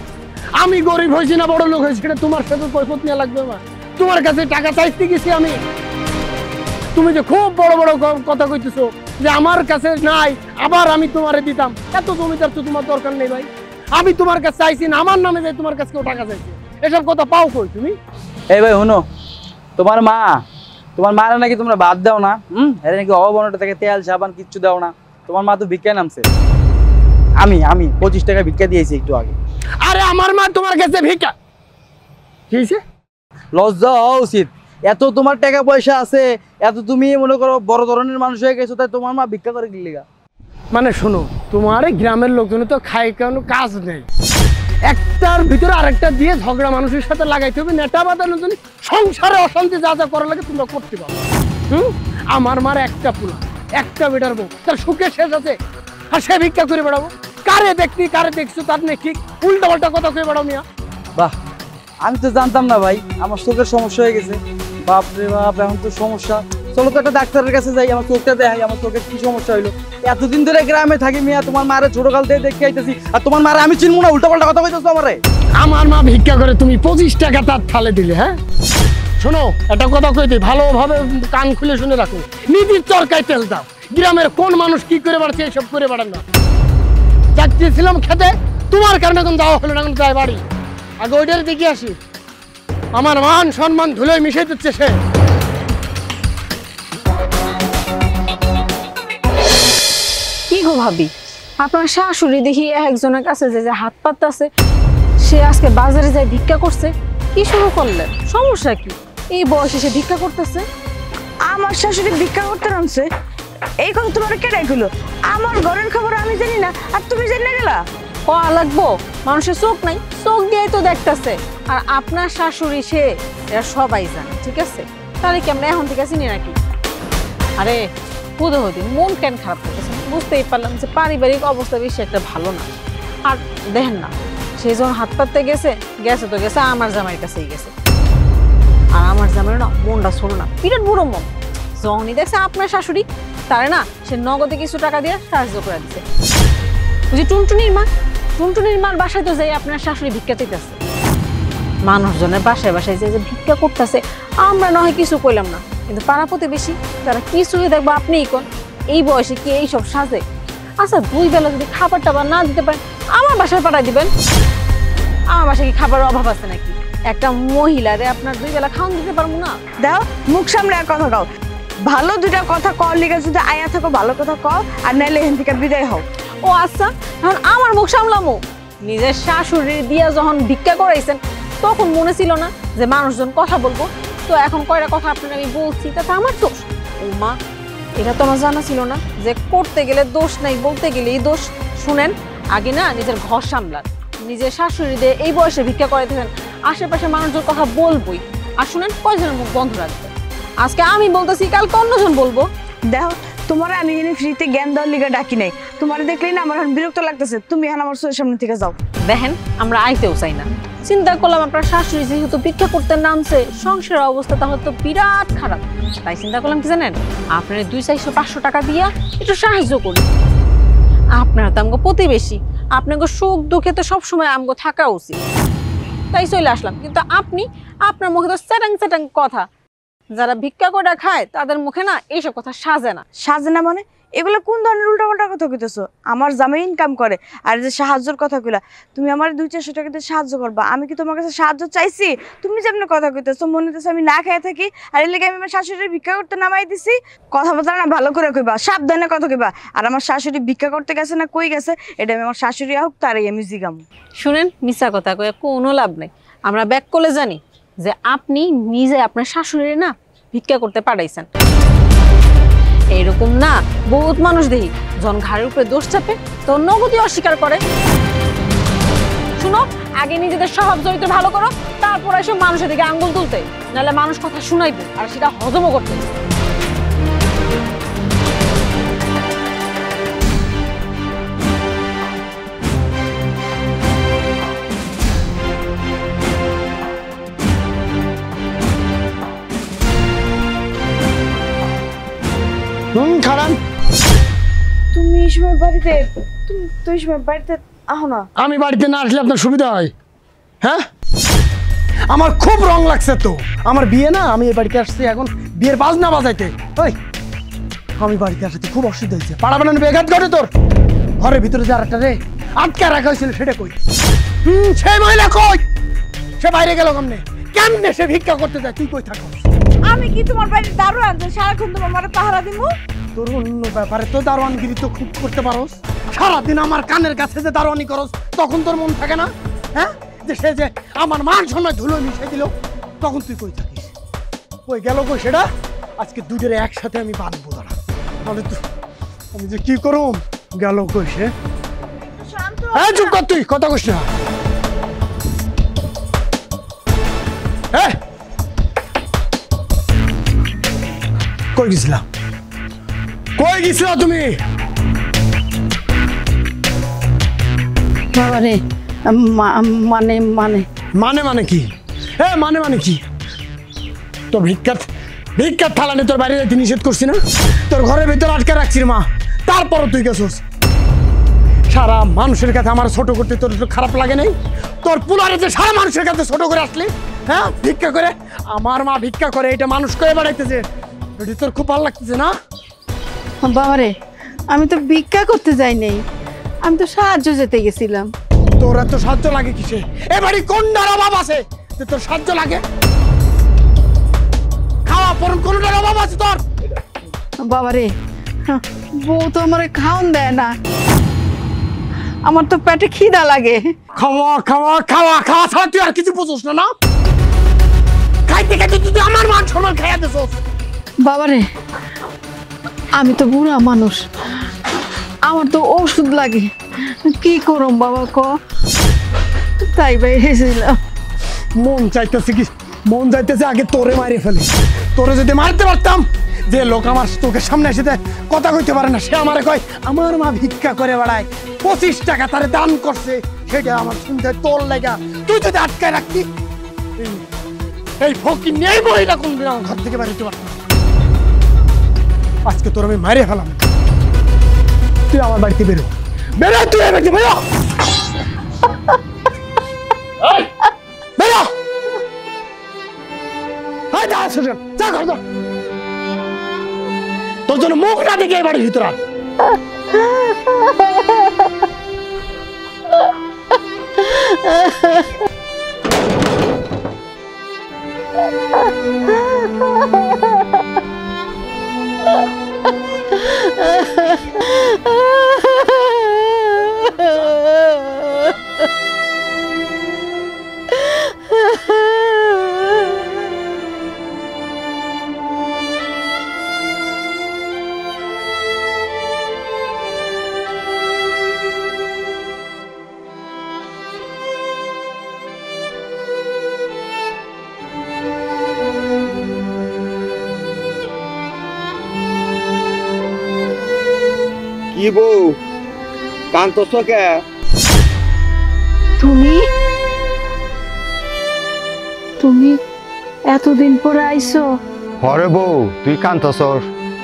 আমি গরিব হয়েছি না বড় লোক হয়েছি সেটা তোমার সাথে কৈফত নিয়ে লাগবে না। তোমার কাছে টাকা চাইতে গেছি আমি। তুমি যে খুব বড় বড় কথা কইতেছো যে আমার কাছে নাই, আবার আমি তোমারে দিতাম, এত জমিদার তো তোমার দরকার নেই ভাই। আমি তোমার কাছে চাইছি না, আমার নামে যাই তোমার কাছে কেউ টাকা চাইছে, এসব কথা পাও কই তুমি? এই ভাই শোনো, তোমার মারা নাকি তোমরা বাদ দাও না। এর নাকি অভাবনটা থেকে তেল সাবান কিচ্ছু দাও না। তোমার মা তো ভিক্ষা নামছে। আমি 25 টাকা ভিক্ষা দিয়েছি একটু আগে। আরে আমার মা তোমার কাছে ভিক্ষা কি হইছে? লজ্জা হওয়া উচিত। এত তোমার টাকা পয়সা আছে, এত তুমি মনে করো বড় ধরনের মানুষ হয়ে গেছো, তাই তোমার মা ভিক্ষা করে গিলিগা। মানে শোনো, তোমার গ্রামের লোকজন তো খায়, কোনো কাজ নেই, একটার ভিতরে আরেকটা দিয়ে ঝগড়া মানুষের সাথে লাগাইতে হবে, নেটা বাঁধানোর জন্য সংসারে অশান্তি যা যা করা লাগে তোমরা করতে পারো। আমার মার একটা পোলা, একটা বেটার বউ, তার সুখে শেষ আছে, আর সে ভিক্ষা করে বেড়াবো? কারে দেখছো তার নেই, ঠিক উল্টা পাল্টা কথা কয়ে বেড়াও মিয়া। বাহ, আমি তো জানতাম না ভাই, আমার চোখের সমস্যা হয়ে গেছে। বাপ রে বাপ, এখন তো সমস্যা। চলো তো একটা ডাক্তারের কাছে যাই, আমার চোখটা দেখাই আমার চোখের কি সমস্যা হইলো। এতদিন ধরে গ্রামে থাকি মিয়া, তোমার মারে ছোটকাল থেকে দেখে আইতেছি, আর তোমার মারে আমি চিনবো না? উল্টাপাল্টা কথা কইতেছো আমারে। আমার মা ভিক্ষা করে, তুমি 25 টাকা তার থালে দিলে। হ্যাঁ শোনো, একটা কথা কই দিই, ভালোভাবে কান খুলে শুনে রাখো। নিজের চরকায় তেল দাও। গ্রামের কোন মানুষ কি করে বাড়ছে এসব করে বাড়ান না। যাচ্ছিলাম খেতে, তোমার কারণে এখন যাওয়া হলো না, এখন যাই বাড়ি। আগে ওইটার দিকে আসি, আমার মান সম্মান ধুলোয় মিশে দিচ্ছে সে। কি গো ভাবি, আপনার শাশুড়ি দেখি একজনের কাছে যে হাত পাততেছে, সে আজকে বাজারে যায় ভিক্ষা করছে। কি শুরু করলেন? সমস্যা কি? এই বয়সে সে ভিক্ষা করতেছে? আমার শাশুড়ি ভিক্ষা করতে নামছে, এই কথা তোমার কেডাই কইলো? আমার ঘরের খবর আমি জানি না, আর তুমি জেনে গেলা? কয়া লাগবো? মানুষের চোখ নাই, চোখ দিয়েই তো দেখতেছে। আর আপনার শাশুড়ি সে, এরা সবাই জানে, ঠিক আছে? তাহলে কি আমরা এখন থেকে চিনি নাকি? আরে পুদোহদিন মন কেন খারাপ করতেছে? বুঝতেই পারলাম যে পারিবারিক অবস্থা বেশি একটা ভালো না। আর দেখেন না, সেই যখন হাত পাততে গেছে তো গেছে আমার জামাইয়ের কাছেই গেছে। আর আমার জামাই না মনটা শোনো না, বিরাট বুড়ো মন। যখনই দেখছে আপনার শাশুড়ি, তারে না সে নগদে কিছু টাকা দিয়ে সাহায্য করে দিচ্ছে। বুঝি টুনটুনির মার বাসায় তো যাই আপনার শাশুড়ি ভিক্ষা দিতেছে। মানুষজনের বাসায় বাসায় যে ভিক্ষা করতেছে, আমরা না হয় কিছু কইলাম না, কিন্তু পাড়া প্রতিবেশী তারা কিছু দেখবো আপনিই কোন এই বয়সে কি এইসব সাজে? আচ্ছা, 2 বেলা যদি খাবার টাবার না দিতে পারেন, আমার বাসায় পাঠাই দিবেন। আমার বাসায় কি খাবারের অভাব আছে নাকি? একটা মহিলারে আপনার 2 বেলা খাওয়ান দিতে পারবো না? দাও, মুখ সামনে আর কথা কও। ভালো দুটা কথা কও লিগে যদি আয়া থাকো ভালো কথা কও, আর নাইলে এখান থেকে বিদায় হও। ও আচ্ছা, এখন আমার মুখ সামলামো? নিজের শাশুড়ি দিয়া যখন ভিক্ষা করাইছেন তখন মনে ছিল না যে মানুষজন কথা বলবো? তো এখন কয়টা কথা আপনার আমি বলছি, তাতে আমার দোষ? ও মা, এটা তো আমার জানা ছিল না যে করতে গেলে দোষ নাই, বলতে গেলেই দোষ। শুনেন, আগে না নিজের ঘর সামলান। নিজের শাশুড়ি দিয়ে এই বয়সে ভিক্ষা করাইতেছেন, আশেপাশে মানুষজন কথা বলবই। আর শুনেন, কয়জনের মুখ বন্ধ রাখবে? আজকে আমি বলতেছি, কালকে অন্যজন বলবো। দেখো, তোমার আমি এখানে ফ্রিতে জ্ঞান দেওয়ার লিগে ডাকি নাই। তোমার দেখলেই না আমার এখন বিরক্ত লাগতেছে। তুমি এখন আমার চোখের সামনে থেকে যাও। দেখেন, আমরা আইতেও চাই না। চিন্তা করলাম আপনার শাশুড়ি যেহেতু ভিক্ষা করতে নামছে, সংসারের অবস্থা তাহলে তো বিরাট খারাপ। তাই চিন্তা করলাম কি জানেন, আপনার 200-400 টাকা দিয়া একটু সাহায্য করি। আপনারা তো আমগো প্রতিবেশী, আপনাকে সুখ দুঃখে তো সবসময় আমগো থাকা উচিত। তাই চলে আসলাম। কিন্তু আপনি, আপনার মুখে তো চ্যাটাং কথা। যারা ভিক্ষা করে খায় তাদের মুখে না এইসব কথা সাজে না। সাজে না মানে? এগুলো কোন ধরনের উল্টাপাল্টা কথা কইতেছো? আমার জামাই ইনকাম করে, আর যে সাহায্যের কথা কইলা, তুমি আমার 200-400 টাকা দিয়ে সাহায্য করবা। আমি কি তোমার কাছে সাহায্য চাইছি? তুমি যেমন কথা কইতেছো মনে হইতেছে আমি না খেয়ে থাকি, আর এর লেগে আমি আমার শাশুড়ির ভিক্ষা করতে নামাই দিছি। কথা বলতে না ভালো করে কইবা, সাবধানে কথা কইবা। আর আমার শাশুড়ি ভিক্ষা করতে গেছে না কই গেছে, এটা আমি আমার শাশুড়ি হোক তারই আমি জিগাম। শুনেন, মিছা কথা কয়ে কোনো লাভ নেই। আমরা ব্যাক করে জানি যে আপনি নিজে আপনার শাশুড়ি না ভিক্ষা করতে পাঠাইছেন। এইরকম না বহুত মানুষ দেখি, যখন ঘাড়ের উপরে দোষ চাপে তো নগদই অস্বীকার করে। শুনো, আগে নিজেদের স্বভাব চরিত্র ভালো করো, তারপর এসব মানুষের দিকে আঙ্গুল তুলতে, নাহলে মানুষ কথা শুনাইবে আর সেটা হজমও করতে। খারাপ। তুমি এই সময় বাড়িতে, তুমি এই সময় বাড়িতে আহো না। আমি বাড়িতে না আসলে আপনার সুবিধা হয়? হ্যাঁ, আমার খুব রং লাগছে তো। আমার বিয়ে না, আমি এই বাড়িতে আসছি এখন বিয়ের বাজনা বাজাইতে। ওই আমি বাড়িতে আসতে খুব অসুবিধা হয়েছে। পাড়া বানানো বেঘাত ঘটে তোর। ঘরের ভিতরে যে আরেকটা রে আটকে রাখা হয়েছিল, সেটা কই? সেই মহিলা কই? সে বাইরে গেল কেমনে? কেমনে সে ভিক্ষা করতে যায়? তুই কই থাকো? আমি কি তোমার বাড়ির দারোয়ান যে সারাক্ষণ তোমার মারে পাহারা দিব? তোর অন্য ব্যাপারে তো দারোয়ানগিরি তো খুব করতে পারোস। সারাদিন আমার কানের কাছে যে দারোয়ানি করস, তখন তোর মন থাকে না? হ্যাঁ, যে সে যে আমার মান সম্মান ধুলো মিশে দিল, তখন তুই কই থাকিস? কই গেল কই সেটা? আজকে দুজনে একসাথে আমি বাঁধবো দাঁড়া, তাহলে তুই আমি যে কি করুম। গেল কই সে? হ্যাঁ, চুপ কর, তুই কথা কইস না। হ্যাঁ, কই গেছিলা? কই গেছিলা তুমি? বাবারে, মানে মানে মানে মানে কি? মানে কি তোর ভিক্ষার থালা নিয়ে তোর বাইরে যাইতে নিষেধ করছি না? তোর ঘরের ভিতর আটকে রাখছি মা, তারপরও তুই গেছিস। সারা মানুষের কাছে আমার ছোট করতে তোর একটু খারাপ লাগে নাই? তোর পুলারে যে সারা মানুষের কাছে ছোট করে আসলি, হ্যাঁ ভিক্ষা করে, আমার মা ভিক্ষা করে এটা মানুষ করে বেড়াইতেছে, এটা তোর খুব ভালো লাগতেছে না? বাবারে, আমি তো ভিক্ষা করতে যাই নাই, আমি তো সাহায্য যেতে গেছিলাম। তোর এত সাহায্য লাগে কিসে? এবারে কোনটার অভাব আছে যে তোর সাহায্য লাগে? খাওয়া পরন কোনটার অভাব আছে তোর? বাবারে, বউ তো আমার খাওন দেয় না, আমার তো পেটে খিদা লাগে। খাওয়া খাওয়া খাওয়া খাওয়া ছাড়া তুই আর কিছু বুঝোস না? খাইতে খাইতে তুই আমার মান সম্মান খাইয়া দিছস। বাবারে, আমি তো বুড়া মানুষ, আমার তো ওষুধ লাগে, কি করম বাবা ক? তাই বাইরেছিলাম। মন চাইতেছে আগে তোরে মারে ফেলে। তোরে যদি মারতে পারতাম, যে লোক আমার তোকে সামনে এসে কথা কইতে পারে না, সে আমারে কয় আমার মা ভিক্ষা করে বেড়ায়, 25 টাকা তারে দান করছে, সেটা আমার শুনতে তোর লাগা। তুই যদি আটকায় রাখতি, এই ফকির নেই বইটা কোনদিন আমার ঘর থেকে বেরোতে পারতাম। আজকে তোর আমি মারে ফেলাম। তুই আমার বাড়িতে বেরো, তুই আমার বাড়িতে বেরো, বেরো। যা ঘর যা, তোর জন্য মুখ না দেখে এই বাড়ির ভিতর। কি বউ কান্তছ কে? তুমি এতদিন পরে আইছো? হরে বউ, তুই কান্তছ?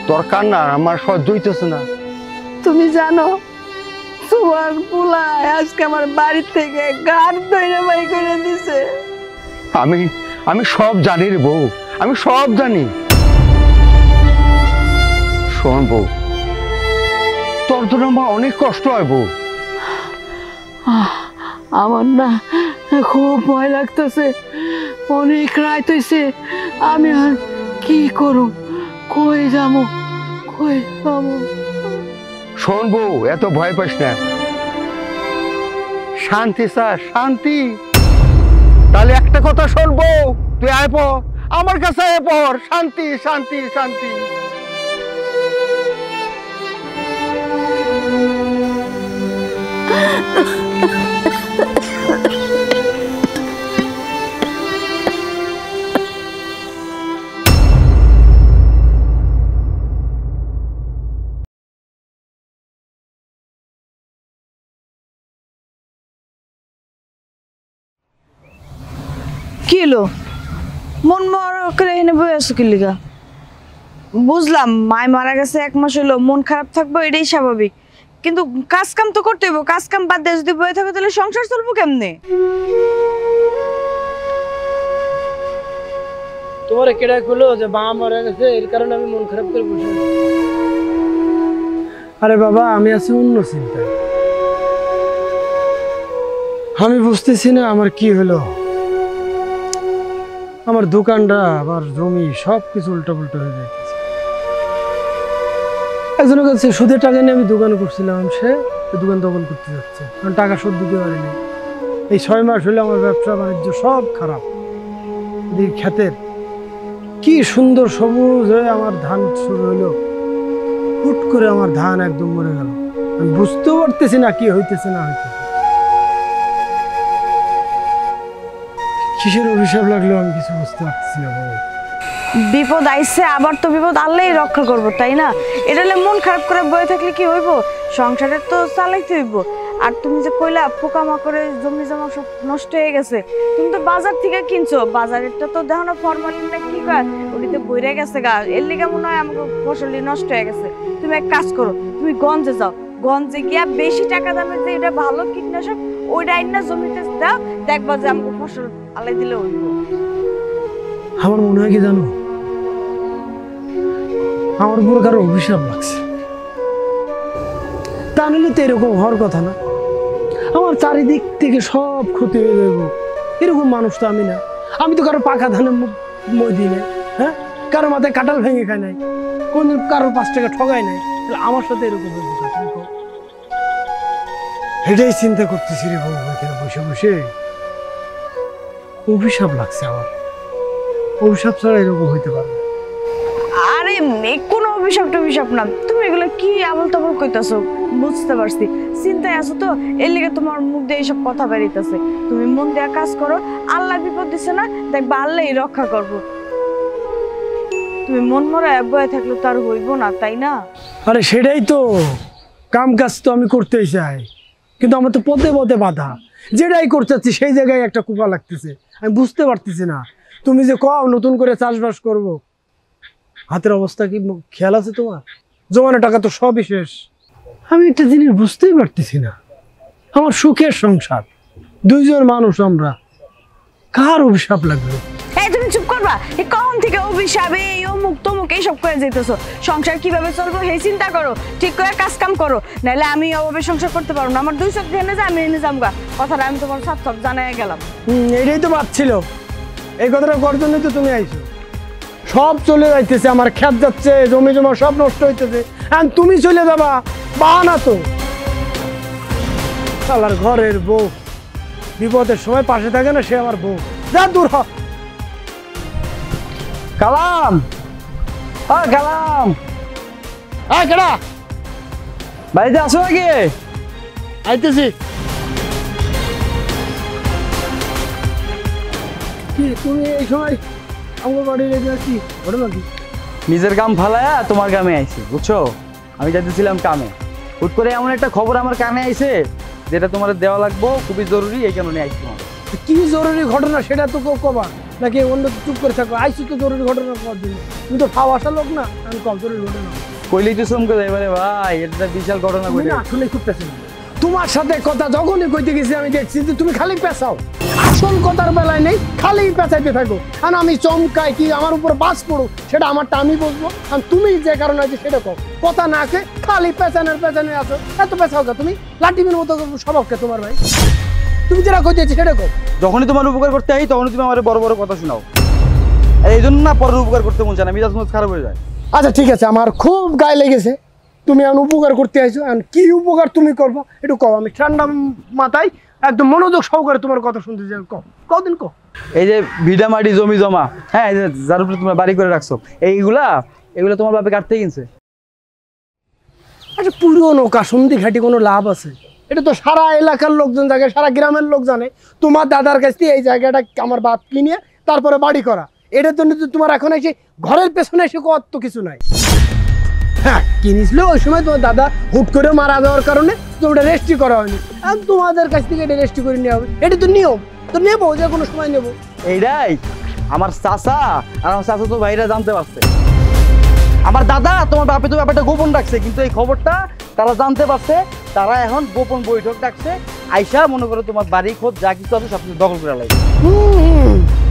তোর কান্না আমার সহ্য হইতেছে না। তুমি জানো তোমার পোলা আজকে আমার বাড়ি থেকে গাড় ধরে বাই করে দিছে। আমি সব জানি রে বউ, আমি সব জানি। শোন বউ, তোর জন্য আমার অনেক কষ্ট হয় বউ। আমার না খুব ভয় লাগতেছে, অনেক রাত হইছে, আমি আর কি করব, কই যাবো? শোন বউ, এত ভয় পাস না, শান্তি চাস? শান্তি? তাহলে একটা কথা শোন বউ, তুই আয় পর আমার কাছে, আয় পর। শান্তি শান্তি শান্তি। কি হলো মন মরা করে এনে বই আছো কি লিগা? বুঝলাম মায় মারা গেছে 1 মাস হলো, মন খারাপ থাকবো, এটাই স্বাভাবিক, কিন্তু কাজ কাম তো করতে হইব। কাজ কাম বাদ দিয়ে যদি বয়ে থাকো তাহলে সংসার চলবো কেমনে? তোমার কেডা কইলো যে মা মারা গেছে এর কারণে আমি মন খারাপ করে বসে? আরে বাবা, আমি আছি অন্য চিন্তায়। আমি বুঝতেছি না আমার কি হলো। আমার দোকানটা, আমার জমি সবকিছু উল্টো পুল্টো হয়ে যাইতেছে। একজনের কাছে সুদের টাকা নিয়ে আমি দোকান করছিলাম, সে দোকান দখল করতে যাচ্ছে, কারণ টাকা শোধ দিতে পারিনি। এই 6 মাস হলে আমার ব্যবসা বাণিজ্য সব খারাপ। ক্ষেতের কি সুন্দর সবুজ হয়ে আমার ধান শুরু হলো, হুট করে আমার ধান একদম মরে গেল। আমি বুঝতেও পারতেছি না কি হইতেছে না হইতেছে। কিসের অভিশাপ লাগলো আমি কিছু বুঝতে পারতেছি না। বিপদ আইছে, আবার তো বিপদ আল্লাহই রক্ষা করবো, তাই না? এটা মন খারাপ করে বয়ে থাকলে কি হইব? সংসারে তো চালাইতে হইব। আর তুমি যে কইলা পোকামাকড়ে জমি জমা সব নষ্ট হয়ে গেছে, তুমি তো বাজার থেকে কিনছো, বাজারেরটা তো দেখো না ফরমালিন না কি কয় ওটিতে বইরে গেছে গা, এর লিগে মনে হয় আমাকে ফসলই নষ্ট হয়ে গেছে। তুমি এক কাজ করো, তুমি গঞ্জে যাও, গঞ্জে গিয়া বেশি টাকা দামের যে এটা ভালো কীটনাশক ওইটা আইনা জমিতে দাও, দেখবা যে আমাকে ফসল আলাই দিলে হইব। আমার মনে হয় কি জানো, আমার উপর কারো অভিশাপ লাগছে। তা নিলে তো এরকম হওয়ার কথা না, আমার চারিদিক থেকে সব ক্ষতি হয়ে যাবো। এরকম মানুষ তো আমি না, আমি তো কারো পাকা ধানে মই দিই নাই, হ্যাঁ, কারো মাথায় কাঁঠাল ভেঙে খাই নাই, কোন কারো 5 টাকা ঠগাই নাই, আমার সাথে এরকম হয়ে যেত। এটাই চিন্তা করতেছি রে বাবু, এখানে বসে বসে অভিশাপ লাগছে আমার। অভিশাপ ছাড়া এরকম হইতে পারে না। আরে কোনো অভিশাপ টভিশাপ না, তুমি এগুলো কি আবল তাবল কইতাছো, বুঝতে পারছি চিন্তায় আছো তো, এর লিগে তোমার মুখ দিয়ে এইসব কথা বেরিতেছে। তুমি মন দিয়ে কাজ করো, আল্লাহ বিপদ দিছে না, দেখবা আল্লাহই রক্ষা করবো। তুমি মন মরা বয়ে থাকলে তো আর হইব না, তাই না? আরে সেটাই তো, কাম কাজ তো আমি করতেই চাই, কিন্তু আমার তো পথে পথে বাধা। যেটাই করতে চাচ্ছি সেই জায়গায় একটা কুপা লাগতেছে, আমি বুঝতে পারতেছি না। তুমি যে কও নতুন করে চাষবাস করব, হাতের অবস্থা কি খেয়াল আছে তোমার? জমানো টাকা তো সবই শেষ। আমি একটা জিনিস বুঝতেই পারতেছি না, আমার সুখের সংসার, 2 জন মানুষ আমরা, কার অভিশাপ লাগবে? এই তুমি চুপ করবা, এই কখন থেকে অভিশাপ এই অমুক তমুক এইসব করে যেতেছো? সংসার কিভাবে চলবো সেই চিন্তা করো, ঠিক করে কাজ কাম করো, নাহলে আমি অভাবে সংসার করতে পারবো না। আমার 2 চোখ এনে যা, আমি এনে যামগা, কথাটা আমি তোমার সাথ সব জানাই গেলাম। এটাই তো ভাবছিল, এই কথাটা করার জন্যই তো তুমি আইছো। সব চলে যাইতেছে, আমার খেত যাচ্ছে, জমি জমা সব নষ্ট হইতেছে, আর তুমি চলে যাবা, বাহানা তো। শালার ঘরের বউ বিপদের সময় পাশে থাকে না, সে আমার বউ। যা দূর হ। কালাম, কালাম, কেডা বাড়িতে আসো নাকি? আইতেছি। তুমি এই সময় আমার বাড়ি রেখে আসি ওটা নাকি? নিজের কাম ফালায়া তোমার কামে আইছি, বুঝছো? আমি যাইতেছিলাম কামে, হুট করে এমন একটা খবর আমার কানে আইছে যেটা তোমার দেওয়া লাগবো, খুবই জরুরি, এই কারণে আইছি তোমার। কি জরুরি ঘটনা সেটা তো কবা নাকি অন্য চুপ করে থাকো? আইসি তো জরুরি ঘটনা করার জন্য, তুমি তো ফাও আসা লোক না, আমি কম জরুরি ঘটনা কইলেই তো চমকে যায়, এবারে ভাই এটা বিশাল ঘটনা কইলে। আসলে খুব পেছাই, তোমার সাথে কথা যখনই কইতে গেছি আমি দেখছি যে তুমি খালি পেছাও, আসল কথার বেলায় নেই, খালি পেঁচাইতে থাকো। আর আমি চমকাই কি আমার উপর বাস পড়ো সেটা আমারটা আমি বলবো, আর তুমি যে কারণে আছে সেটা কও। কথা না কে খালি পেছানোর পেছানো আছো, এত পেছাও কা তুমি? লাঠিমের মতো স্বভাবকে তোমার ভাই, তুমি যেটা কইতেছি সেটা কও। যখনই তোমার উপকার করতে আই তখনই তুমি আমার বড় বড় কথা শোনাও, এই জন্য না পরের উপকার করতে মন চায় না, মিজাজ মুজ খারাপ হয়ে যায়। আচ্ছা ঠিক আছে, আমার খুব গায়ে লেগেছে, তুমি এখন উপকার করতে আইছো, আর কি উপকার তুমি করবো একটু কও। আমি ঠান্ডা মাথায় একদম মনোযোগ সহকারে তোমার কথা শুনতে চাই, কদিন কও। এই যে ভিডা মাটি জমি জমা, হ্যাঁ, যার উপরে তোমরা বাড়ি করে রাখছো, এগুলা তোমার বাপে কাটতে কিনছে। আচ্ছা পুরনো কাসুন্দি ঘাটি কোনো লাভ আছে? এটা তো সারা এলাকার লোকজন জানে, সারা গ্রামের লোক জানে তোমার দাদার কাছ থেকে এই জায়গাটা আমার বাপ কিনে তারপরে বাড়ি করা। এটার জন্য তো তোমার এখন এসে ঘরের পেছনে এসে কত কিছু নাই। হ্যাঁ কিনেছিল ওই সময় তোমার দাদা হুট করে মারা যাওয়ার কারণে ওটা রেজিস্ট্রি করা হয়নি, আর তোমাদের কাছ থেকে এটা রেজিস্ট্রি করে নেওয়া হবে, এটা তো নিয়ম, তো নেবো যে কোনো সময় নেবো। এইটাই আমার চাচা আর আমার চাচা তো ভাইরা জানতে পারছে, আমার দাদা তোমার বাপে তো ব্যাপারটা গোপন রাখছে, কিন্তু এই খবরটা তারা জানতে পারছে, তারা এখন গোপন বৈঠক ডাকছে, আইসা মনে করো তোমার বাড়ি খোঁজ যা কিছু আছে সব কিছু দখল করে লাগবে।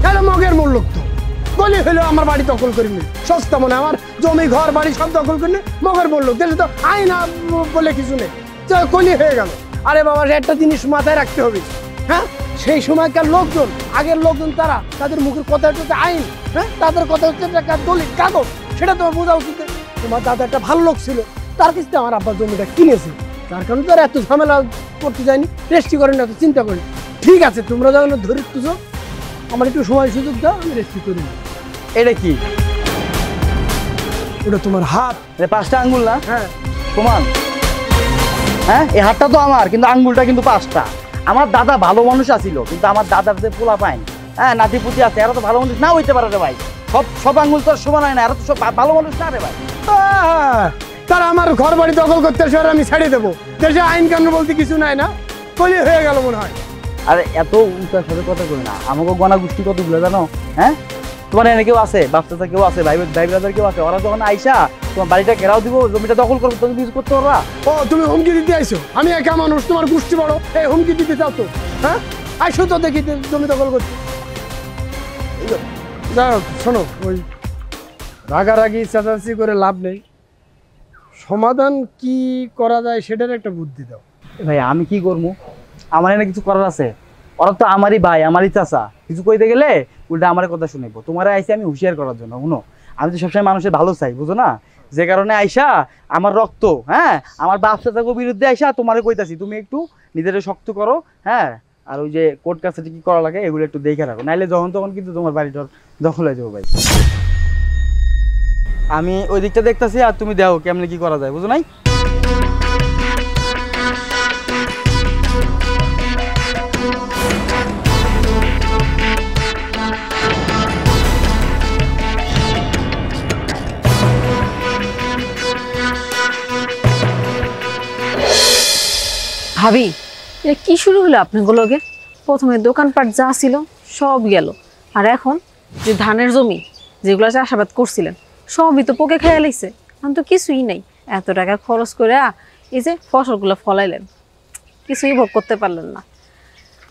তাহলে মগের মূল লোক তো গলি হইলো আমার বাড়ি দখল করে নি, সস্তা মনে আমার জমি ঘর বাড়ি সব দখল করে নি, মগের মূল লোক দেশে তো আইনা বলে কিছু নেই, কলি হয়ে গেল। আরে বাবা একটা জিনিস মাথায় রাখতে হবে, হ্যাঁ সেই সময়কার লোকজন, আগের লোকজন তারা, তাদের মুখের কথা হচ্ছে আইন, হ্যাঁ তাদের কথা হচ্ছে দলিল কাগজ, সেটা তোমার বোঝা উচিত। তোমার দাদা একটা ভালো লোক ছিল, তার কাছ থেকে আমার আব্বা জমিটা কিনেছে, তার কারণে তো আর এত ঝামেলা করতে যায়নি, রেজিস্ট্রি করেন এত চিন্তা করেন। ঠিক আছে তোমরা যখন ধরে তুছো আমার একটু সময় সুযোগ দাও, আমি রেজিস্ট্রি করি। এটা কি? ওটা তোমার হাত, 5টা আঙ্গুল না? হ্যাঁ সমান। হ্যাঁ এই হাতটা তো আমার, কিন্তু আঙ্গুলটা কিন্তু 5টা। আমার দাদা ভালো মানুষ আছিল, কিন্তু আমার দাদার যে পোলা পাইন, হ্যাঁ নাতিপুতি আছে, এরা তো ভালো মানুষ না হইতে পারে রে ভাই। সব আঙ্গুল তো সমান হয় না, এরা তো সব ভালো মানুষ না রে ভাই। তারা আমার ঘর বাড়ি দখল করতে আসে আর আমি ছেড়ে দেবো? দেশে আইন কানুন বলতে কিছু নাই না, কলি হয়ে গেল মনে হয়। আরে এত উল্টার সাথে কথা কই না, আমাকে গণা গোষ্ঠী কতগুলো জানো? হ্যাঁ, তোমার এনে কেউ আছে, বাচ্চা কেউ আছে, ভাই ব্রাদার কেউ আছে, ওরা যখন আইসা তোমার বাড়িটা ঘেরাও দিব, জমিটা দখল করবো, তুমি কিছু করতে পারবা? ও তুমি হুমকি দিতে আইছো? আমি একা মানুষ, তোমার গোষ্ঠী বড়, এই হুমকি দিতে চাও তো? হ্যাঁ, আইসো তো দেখি জমি দখল করতে। যাই হোক শোনো, ওই রাগারাগি চেঁচাচি করে লাভ নেই, সমাধান কি করা যায় সেটার একটা বুদ্ধি দাও। ভাই আমি কি করবো, আমার এনে কিছু করার আছে? ওরা তো আমারই ভাই, আমারই চাচা, কিছু কইতে গেলে উল্টা আমার কথা শুনেবো। তোমার আইসি আমি হুঁশিয়ার করার জন্য, শুনো আমি তো সবসময় মানুষের ভালো চাই, বুঝো না? যে কারণে আইসা আমার রক্ত, হ্যাঁ আমার বাপ চাচাকে বিরুদ্ধে আইসা তোমারে কইতাছি তুমি একটু নিজের শক্ত করো, হ্যাঁ আর ওই যে কোর্ট কাছে কি করা লাগে এগুলো একটু দেখে রাখো, নাইলে যখন তখন কিন্তু তোমার বাড়িটার দখল হয়ে যাবো ভাই। আমি ওই দিকটা দেখতেছি আর তুমি দেখো কেমনে কি করা যায়, বুঝো নাই? ভাবি এটা কি শুরু হলো আপনাগুলোকে? প্রথমে দোকানপাট যা ছিল সব গেল, আর এখন যে ধানের জমি যেগুলো চাষাবাদ করছিলেন সবই তো পোকে খেয়ে লাইছে, এখন তো কিছুই নাই। এত টাকা খরচ করে এই যে ফসলগুলো ফলাইলেন, কিছুই ভোগ করতে পারলেন না।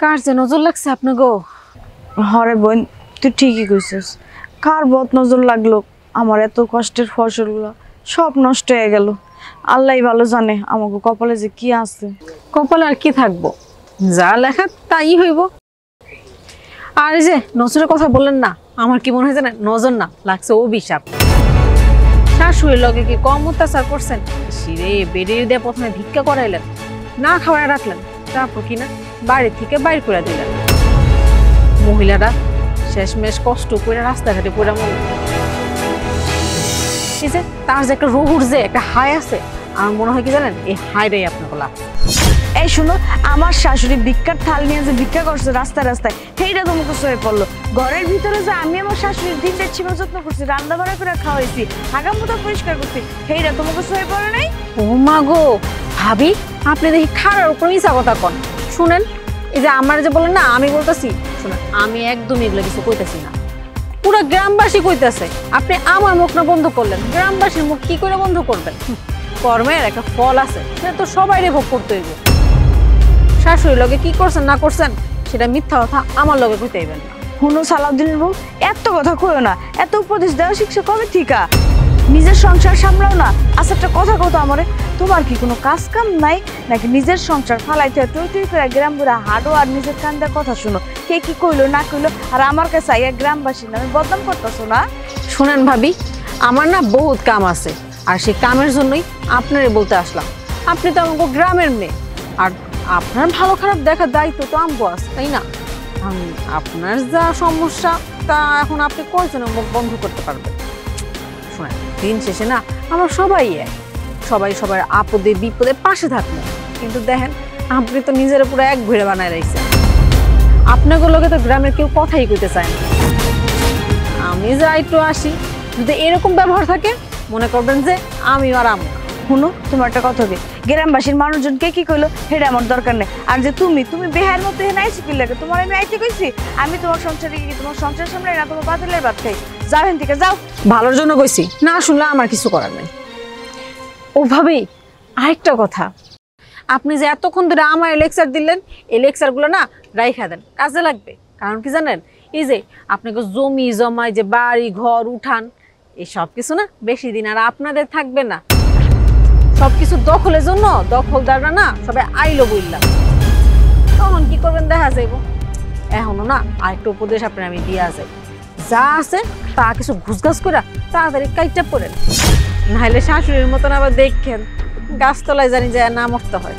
কার যে নজর লাগছে আপনাগো? হরে বোন, তুই ঠিকই কইছিস, কার বদ নজর লাগলো? আমার এত কষ্টের ফসলগুলো সব নষ্ট হয়ে গেল। আল্লাহই ভালো জানে আমাকে কপালে যে কি আছে। কপালে আর কি থাকবো, যা লেখা তাই হইব। আর এই যে নজরের কথা বললেন না, আমার কি মনে হয় জানেন, নজর না লাগছে অভিশাপ। শাশুড়ির লগে কি কম অত্যাচার করছেন? সিরে বেড়ে দিয়ে প্রথমে ভিক্ষা করাইলেন, না খাওয়ায় রাখলেন, তারপর কিনা বাড়ি থেকে বাইর করে দিলেন। মহিলারা শেষমেশ কষ্ট করে রাস্তাঘাটে পড়ে মরল। এই যে তার যে একটা রুহুর যে একটা হাই আছে, আমার মনে হয় কি জানেন, এই হাইটাই আপনাকে লাগছে। এই শুনো, আমার শাশুড়ি ভিক্ষার থাল নিয়ে যে ভিক্ষা করছে রাস্তায় রাস্তায়, সেইটা তোমাকে সয়ে পড়লো। ঘরের ভিতরে যে আমি আমার শাশুড়ির দিনটা ছিমা যত্ন করছি, রান্না বাড়া করে খাওয়াইছি, হাগাম মতো পরিষ্কার করছি, সেইটা তোমাকে সয়ে পড়ে নাই? ও মা গো ভাবি, আপনি দেখি খারার উপর মিশা কথা কন। শুনেন, এই যে আমার যে বলেন না, আমি বলতেছি শুনেন, আমি একদম এগুলো কিছু কইতেছি না, পুরো গ্রামবাসী কইতেছে। আপনি আমার মুখ না বন্ধ করলেন, গ্রামবাসীর মুখ কি করে বন্ধ করবেন? কর্মের একটা ফল আছে, সেটা তো সবাই ভোগ করতে হইব। শাশুড়ির লগে কি করছেন না করছেন সেটা মিথ্যা কথা আমার লগে কইতে হইবেন না। হুনো সালাউদ্দিনের বউ, এত কথা কইও না, এত উপদেশ দেওয়া শিক্ষা কবে থিকা? নিজের সংসার সামলাও না। আচ্ছা একটা কথা কতো আমারে, তোমার কি কোনো কাজ কাম নাই নাকি? নিজের সংসার ফালাইতে টই টই করে গ্রাম বুড়া হাডো আর নিজের কান্দার কথা শুনো, কে কি কইলো না কইলো, আর আমার কাছে আইয়া গ্রামবাসী নামে বদনাম করতেছো না? শুনেন ভাবি, আমার না বহুত কাম আছে, আর সেই কামের জন্যই আপনারে বলতে আসলাম। আপনি তো আমাকে গ্রামের মেয়ে, আর আপনার ভালো খারাপ দেখার দায়িত্ব তো আমগো আছে, তাই না? আপনার যা সমস্যা তা এখন আপনি কয়জনের মুখ বন্ধ করতে পারবেন? শোনেন, দিন শেষে না আমরা সবাই এক, সবাই সবার আপদে বিপদে পাশে থাকবো, কিন্তু দেখেন আপনি তো নিজের পুরো এক ঘুরে বানায় রাখছেন। আপনাগুলোকে তো গ্রামের কেউ কথাই কইতে চায় না। আমি যা একটু আসি, যদি এরকম ব্যবহার থাকে মনে করবেন যে আমি আর আমু। শুনো, তোমার একটা কথা কি, গ্রামবাসীর মানুষজন কে কি কইলো সেটা আমার দরকার নেই। আর যে তুমি বেহার মতো এখানে আইসি কি লাগে? তোমার আমি আইতে কইছি? আমি তোমার সংসারে কি তোমার সংসার সামনে না তোমার বাতিলের ভাত খাই? যাও এখান থেকে যাও। ভালোর জন্য কইছি, না শুনলে আমার কিছু করার নেই। ও ভাবি, আরেকটা কথা, আপনি যে এতক্ষণ ধরে আমার লেকচার দিলেন, এই লেকচারগুলো না রাইখা দেন, কাজে লাগবে। কারণ কি জানেন, এই যে আপনাকে জমি জমায় যে বাড়ি ঘর উঠান, এই সব কিছু না বেশি দিন আর আপনাদের থাকবে না। সবকিছু দখলের জন্য দখলদাররা না সবাই আইলো বললাম, তখন কি করবেন দেখা যাইব। এখনো না আরেকটা উপদেশ আপনার আমি দিয়া যাই, যা আছে তা কিছু ঘুষঘাস করে তাড়াতাড়ি কাইটা পড়েন, নাহলে শাশুড়ির মতন আবার দেখেন গাছতলায় জানি যায় না মরতে হয়।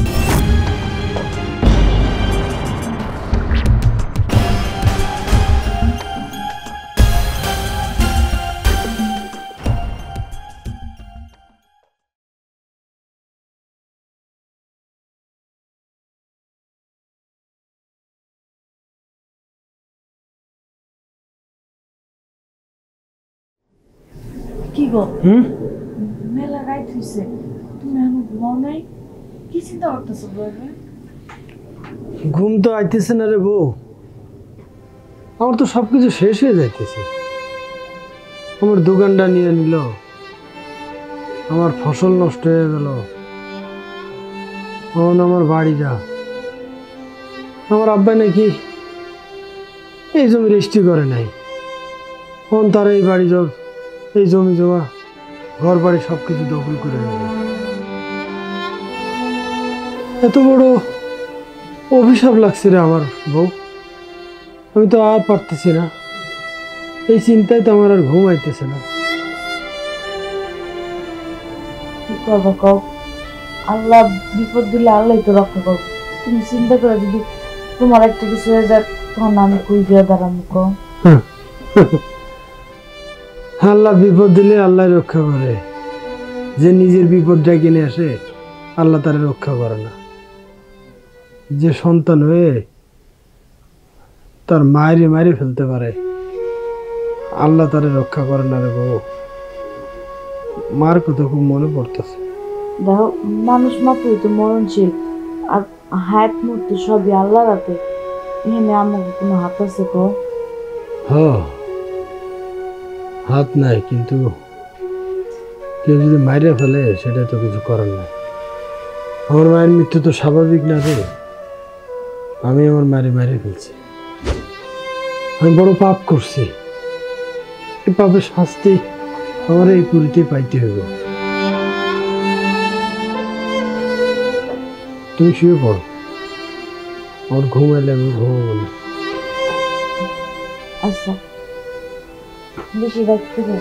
কি গো, মেলা রাইট হইছে, তুমি এখন ঘুমাও নাই? কি চিন্তা করতেছো বলবে? ঘুম তো আইতেছে না রে বউ, আমার তো সবকিছু শেষ হয়ে যাইতেছে। আমার দোকানটা নিয়ে নিল, আমার ফসল নষ্ট হয়ে গেল, এখন আমার বাড়িটা, আমার আব্বা নাকি এই জমি রেজিস্ট্রি করে নাই, এখন তার এই বাড়ি এই জমি জমা ঘর বাড়ি সবকিছু দখল করে নেব। এত বড় অভিশাপ লাগছে রে আমার বউ, আমি তো আর পারতেছি না, এই চিন্তায় তো আমার আর ঘুম আইতেছে না। কি করবো কও? আল্লাহ বিপদ দিলে আল্লাহ তো রক্ষা করবো। তুমি চিন্তা করে যদি তোমার একটা কিছু হয়ে যায় তখন আমি কই দিয়ে দাঁড়াবো কও? আল্লাহ বিপদ দিলে আল্লাহ রক্ষা করে, যে নিজের বিপদটা কিনে আসে আল্লাহ তারে রক্ষা করে না। যে সন্তান হয়ে তার মায়েরে ফেলতে পারে আল্লাহ তারে রক্ষা করে না রে বউ। মার কথা খুব মনে পড়তেছে। দেখো, মানুষ মাত্রই তো মরণশীল, আর হায়াত মৃত্যু সবই আল্লাহর হাতে। এখানে আমাকে কোনো হাত আছে কও? হাত নাই, কিন্তু কেউ যদি মাইরে ফেলে সেটা তো কিছু করার নাই। আমার মায়ের মৃত্যু তো স্বাভাবিক না রে, আমি আমার মায়েরে ফেলছি। আমি বড় পাপ করছি, এই পাপের শাস্তি আমার এই পুরীতে পাইতে হইব। তুমি শুয়ে পড়ো, আমার ঘুম এলে আমি ঘুমাবো না। আচ্ছা, বেশি রাখতে হবে?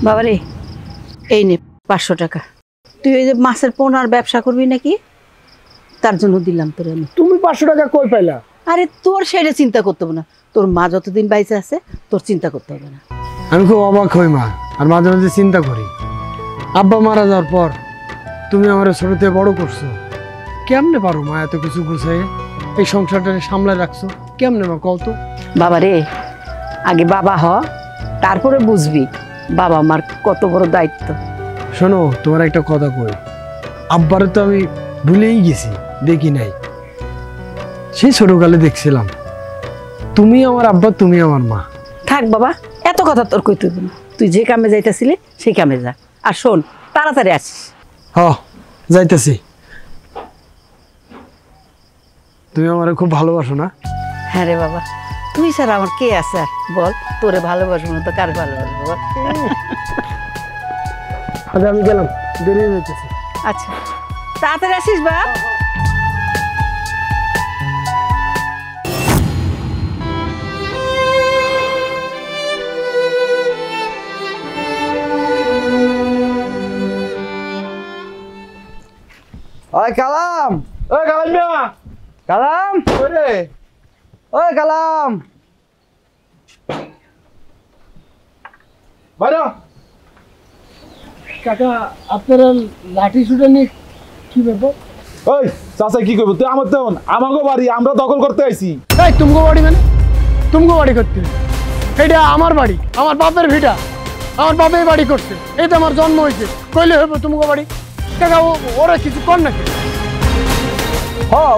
বাবারে, এই নে 500 টাকা। তুই ওই যে মাছের পোনার ব্যবসা করবি নাকি, তার জন্য দিলাম তোর আমি। তুমি 500 টাকা কই পাইলা? আরে তোর সেটা চিন্তা করতে হবে না, তোর মা যতদিন বাইচে আছে তোর চিন্তা করতে হবে না। আমি খুব অবাক হই মা, আর মাঝে মাঝে চিন্তা করি, আব্বা মারা যাওয়ার পর তুমি আমার ছোট থেকে বড় করছো, কেমনে পারো মা এত কিছু গুছাই এই সংসারটা সামলায় রাখছো? কেমনে মা কও তো? বাবারে, আগে বাবা হ, তারপরে বুঝবি বাবা মার কত বড় দায়িত্ব। শোনো, তোমার একটা কথা কই, আব্বারে তো আমি ভুলেই গেছি, দেখি নাই। সেই ছোটকালে দেখছিলাম তুমি আমার আব্বা, তুমি আমার মা। থাক বাবা, এত কথা তোর কইতে হবে না, তুই যে কামে যাইতেছিলি সেই কামে যা। আর শোন, তাড়াতাড়ি আসিস। যাইতেছি। তুমি আমারে খুব ভালোবাসো না? হ্যাঁ রে বাবা, তুই স্যার আমার কে আছে আর বল, তোরে ভালোবাসবো না তো কার ভালোবাসবো বল? আচ্ছা আমি গেলাম, দেরি হয়ে যাইতেছে। আচ্ছা, তাড়াতাড়ি আসিস বা। ওই কালাম, ওই কালাম মিয়া, কালাম, ওই রে, ওই কালাম, বাইরে। কাকা, আপনারা লাঠি ছুটা নিয়ে কি ব্যাপার? ওই চাচা কি করবো? তুই আমার তখন আমাকে বাড়ি আমরা দখল করতে আইছি। এই তুমগো বাড়ি মানে? তুমগো বাড়ি করতে? এটা আমার বাড়ি, আমার বাপের ভিটা, আমার বাপে বাড়ি করছে, এই তো আমার জন্ম হয়েছে, কইলে হইব তুমগো বাড়ি? কাকা, ওরা কিছু কর নাকি?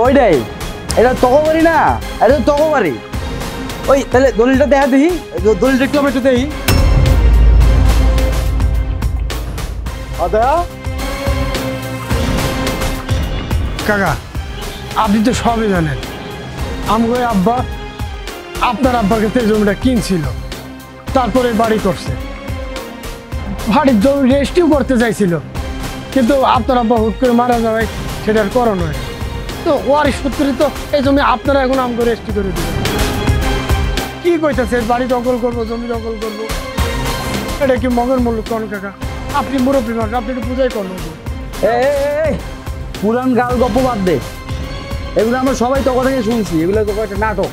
ওইটাই, এটা তকো বাড়ি না, এটা তকো বাড়ি। ওই তাহলে দলিলটা দেখা দেখি, দলিলটা একটু আমি একটু দেখি। কাকা, আপনি তো সবই জানেন, আমগো আব্বা আপনার আব্বার কাছে জমিটা কিনছিল, তারপরে বাড়ি করছে। বাড়ির জমি রেজিস্ট্রিও করতে চাইছিল, কিন্তু আপনার আব্বা হুট করে মারা যাওয়ায় সেটা আর করানো হয়। তো ওয়ারিশ সূত্রে তো এই জমি আপনারা এখন আমগো রেজিস্ট্রি করে দিবেন। কি কইতেছে বাড়ি দখল করবো, জমি দখল করবো? এটা কি মগের মূল্য কোন কাকা? আপনি মুরব্বী মানুষ, আপনি একটু বুঝাই করবেন। পুরান গাল গপ্প বাদ দে, এগুলো আমরা সবাই তখন থেকে শুনছি, এগুলো তো একটা নাটক।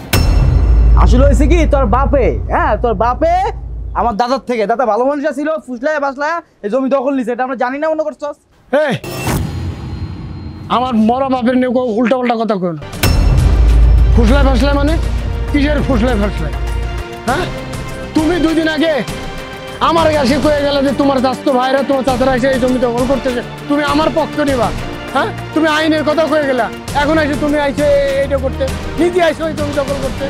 আসলে হয়েছে কি, তোর বাপে তোর বাপে আমার দাদার থেকে, দাদা ভালো মানুষ ছিল, ফুসলায় বাসলায় এই জমি দখল নিছে, এটা আমরা জানি না মনে করছস? আমার মরা বাপের নিয়ে উল্টা পাল্টা কথা কই না। ফুসলায় ফাসলায় মানে কিসের ফুসলায় ফাসলায়? হ্যাঁ, তুমি 2 দিন আগে আমার কাছে কয়ে গেলে যে তোমার চাচতো ভাইরা তোমার চাচারা এসে এই জমি দখল করতেছে, তুমি আমার পক্ষ নিবা। হ্যাঁ, তুমি আইনের কথা কয়ে গেলা, এখন এসে তুমি আইসে এইটা করতে, নিজে আইসো এই জমি দখল করতে।